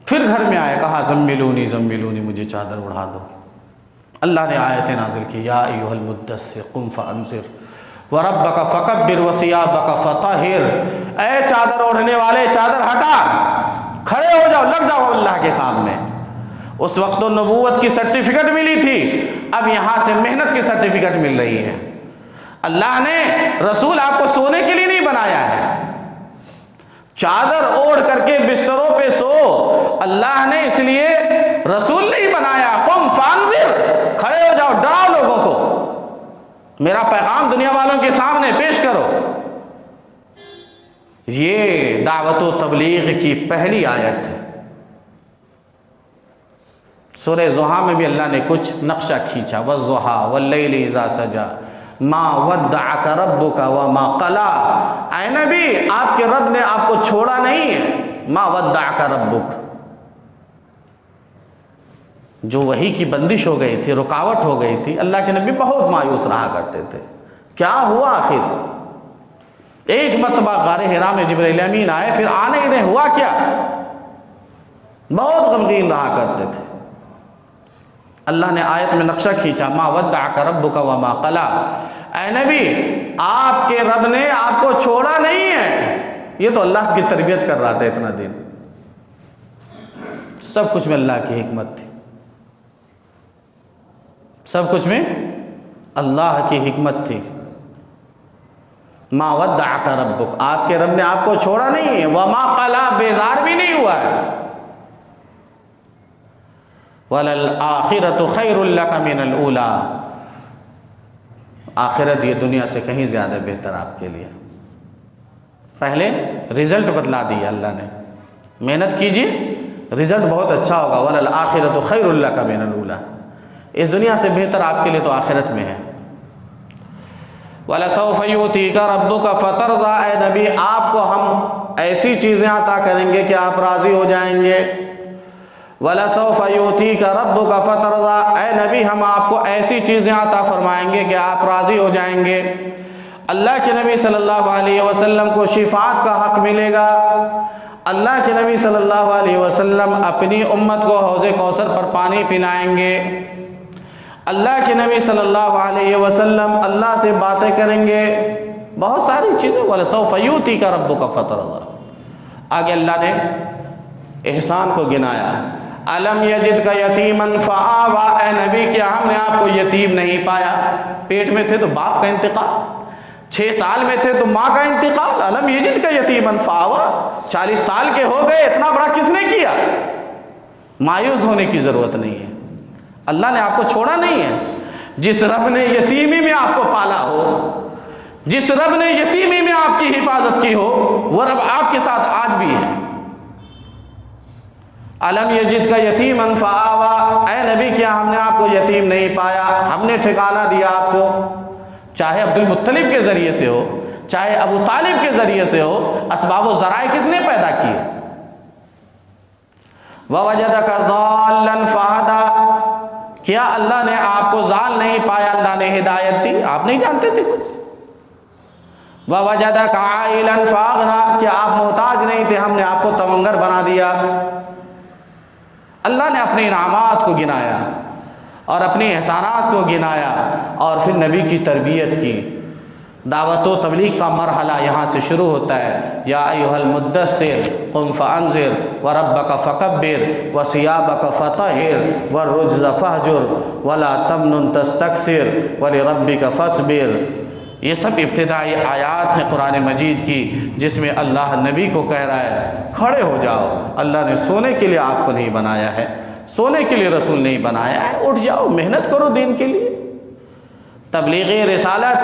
फिर घर में आए, कहा ज़म्मिलूनी, मुझे चादर उड़ा दो। अल्लाह ने आयतें नाज़िल की, या अय्युहल मुद्दस्सिर कुम फ़अन्ज़िर व रब्बका फ़कब्बिर व सियाबका फ़ताहिर। ऐ चादर ओढ़ने वाले, चादर हटा, खड़े हो जाओ, लग जाओ अल्लाह के काम में। उस वक्त तो नबूवत की सर्टिफिकेट मिली थी, अब यहाँ से मेहनत की सर्टिफिकेट मिल रही है। अल्लाह ने रसूल आपको सोने के लिए नहीं बनाया है, चादर ओढ़ करके बिस्तरों पे सो, अल्लाह ने इसलिए रसूल नहीं बनाया। कुम फ़अन्ज़िर, खड़े हो जाओ, डराओ लोगों को, मेरा पैगाम दुनिया वालों के सामने पेश करो। ये दावत व तबलीग की पहली आयत है। सूरह ज़ुहा में भी अल्लाह ने कुछ नक्शा खींचा, वज़्ज़ुहा वल्लैलि इज़ा सजा मा वद्दअका रब्बुका व मा क़ला। ऐ नबी, आपके रब ने आपको छोड़ा नहीं है। मा वद्दअका रब्बुक, जो वही की बंदिश हो गई थी, रुकावट हो गई थी, अल्लाह के नबी बहुत मायूस रहा करते थे। क्या हुआ आखिर? एक मरतबा गारे हिरा में जिब्रील अमीन आए, फिर आने ही नहीं, हुआ क्या? बहुत गमगीन रहा करते थे। अल्लाह ने आयत में नक्शा खींचा, मा वद्दअका रब्बुका व मा क़ला। ऐ नबी, आपके रब ने आपको छोड़ा नहीं है। ये तो अल्लाह की तरबियत कर रहा था इतना दिन, सब कुछ में अल्लाह की हिकमत थी, सब कुछ में अल्लाह की हिकमत थी। मा वद्दअका रब्बुक, आपके रब ने आपको छोड़ा नहीं है। व मा क़ला, बेजार भी नहीं हुआ है। वलल आखिरतु खैरुल लका मिनल ऊला, आखिरत ये दुनिया से कहीं ज़्यादा बेहतर आपके लिए। पहले रिज़ल्ट बतला दिया अल्लाह ने, मेहनत कीजिए, रिज़ल्ट बहुत अच्छा होगा। वलल आखिरतु खैरुल लका मिनल ऊला, इस दुनिया से बेहतर आपके लिए तो आखिरत में है। वलसौफ युतीका रब्बुका फतरज़ा, ऐ नबी, आपको हम ऐसी चीज़ें अता करेंगे कि आप राज़ी हो जाएंगे। वलसौफ युतीका रब्बुका फतरज़ा, ऐ नबी, हम आपको ऐसी चीज़ें अता फरमाएंगे कि आप राज़ी हो जाएंगे। अल्लाह के नबी सल्लल्लाहु अलैहि वसल्लम को शिफात का हक़ मिलेगा। अल्लाह के नबी सल्लल्लाहु अलैहि वसल्लम अपनी उम्मत को हौज़े कौसर पर पानी पिलाएंगे। अल्लाह के नबी सल्लल्लाहु अलैहि वसल्लम अल्लाह से बातें करेंगे, बहुत सारी चीज़ें। वलसौफ युतीका रब्बुका फतरज़ा, आगे अल्लाह ने एहसान को गिनाया। अलम यजिद का यतीमन फ़आवा, ए नबी, क्या हमने आपको यतीम नहीं पाया? पेट में थे तो बाप का इंतकाल, 6 साल में थे तो माँ का इंतकाल। अलम यजिद का यतीमन फ़आवा, 40 साल के हो गए, इतना बड़ा किसने किया? मायूस होने की ज़रूरत नहीं है, अल्लाह ने आपको छोड़ा नहीं है। जिस रब ने यतीमी में आपको पाला हो, जिस रब ने यतीमी में आपकी हिफाजत की हो, वो रब आपके साथ आज भी है। अलम यजिद का यतीमन फ़आवा, ऐ नबी, क्या हमने आपको यतीम नहीं पाया? हमने ठिकाना दिया आपको, चाहे अब्दुल मुत्तलिब के ज़रिए से हो, चाहे अबू तालिब के ज़रिए से हो। असबाब व ज़राए किसने पैदा किए? ववजदका ज़ाल्लन फ़हदा, क्या अल्लाह ने आपको ज़ाल नहीं पाया? अल्लाह ने हिदायत दी, आप नहीं जानते थे कुछ। ववजदका आइलन फ़अग़ना, क्या आप मोहताज नहीं थे? हमने आपको तवंगर बना दिया। अल्लाह ने अपने इनामात को गिनाया और अपने एहसानात को गिनाया और फिर नबी की तरबियत की। दावत व तबलीग का मरहला यहाँ से शुरू होता है। या अय्युहल मुद्दस्सिर कुम फ़अंज़िर व रब्बक फ़कब्बिर व सियाबक फ़तहिर व रुज्ज़ फ़हजुर वला तमनुन तस्तक्सिर व लिरब्बिक फ़स्बिर। ये सब इब्तिदाई आयात हैं कुरान मजीद की, जिसमें अल्लाह नबी को कह रहा है खड़े हो जाओ। अल्लाह ने सोने के लिए आपको नहीं बनाया है, सोने के लिए रसूल नहीं बनाया है, उठ जाओ, मेहनत करो दीन के लिए। तबलीग रिसालत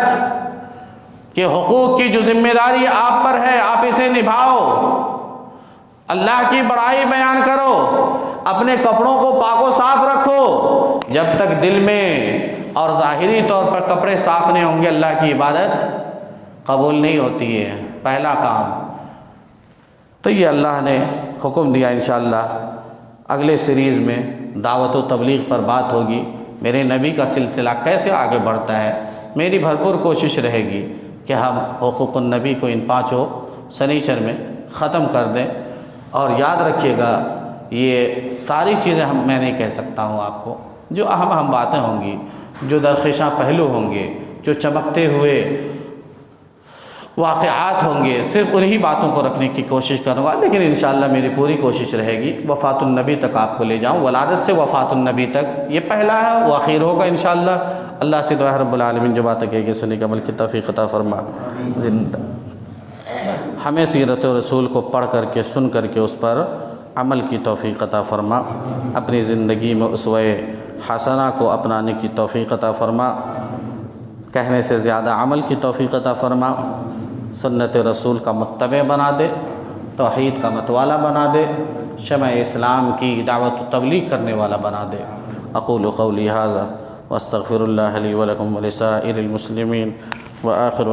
के हुकूक की जो जिम्मेदारी आप पर है, आप इसे निभाओ। अल्लाह की बड़ाई बयान करो, अपने कपड़ों को पाको साफ रखो। जब तक दिल में और ज़ाहिरी तौर पर कपड़े साफ नहीं होंगे, अल्लाह की इबादत कबूल नहीं होती है, पहला काम। तो ये अल्लाह ने हुक्म दिया। इंशाअल्लाह अगले सीरीज़ में दावत व तबलीग पर बात होगी। मेरे नबी का सिलसिला कैसे आगे बढ़ता है, मेरी भरपूर कोशिश रहेगी कि हम हुकूक़ुन नबी को इन 5 शनीचर में ख़त्म कर दें। और याद रखिएगा, ये सारी चीज़ें मैं नहीं कह सकता हूँ आपको। जो अहम बातें होंगी, जो दरख्शां पहलू होंगे, जो चमकते हुए वाक़यात होंगे, सिर्फ उन्हीं बातों को रखने की कोशिश करूँगा। लेकिन इंशाअल्लाह मेरी पूरी कोशिश रहेगी वफ़ातुन नबी तक आपको ले जाऊँ, वलादत से वफ़ातुन नबी तक। ये पहला है, वो आखिर होगा इंशाअल्लाह। अल्लाह से दुआ है रब्बुल आलमीन जो बातें कहेगी सुनी कमल की तौफ़ीक़ अता फरमा। हमें सीरत रसूल को पढ़ करके सुन करके उस पर अमल की तौफ़ीक़ अता फरमा। अपनी ज़िंदगी में उसवे हसना को अपनाने की तौफ़ीक़ अता फरमा। कहने से ज़्यादा अमल की तौफ़ीक़ अता फरमा। सुन्नत रसूल का मुत्तबे बना दे, तौहीद का मतवाला बना दे, शमअ इस्लाम की दावत व तबलीग करने वाला बना दे। अक़ूलु क़ौली हाज़ा वस्तग़फ़िरुल्लाह ली व लकुम व लिसाइरिल मुस्लिमीन व आखिर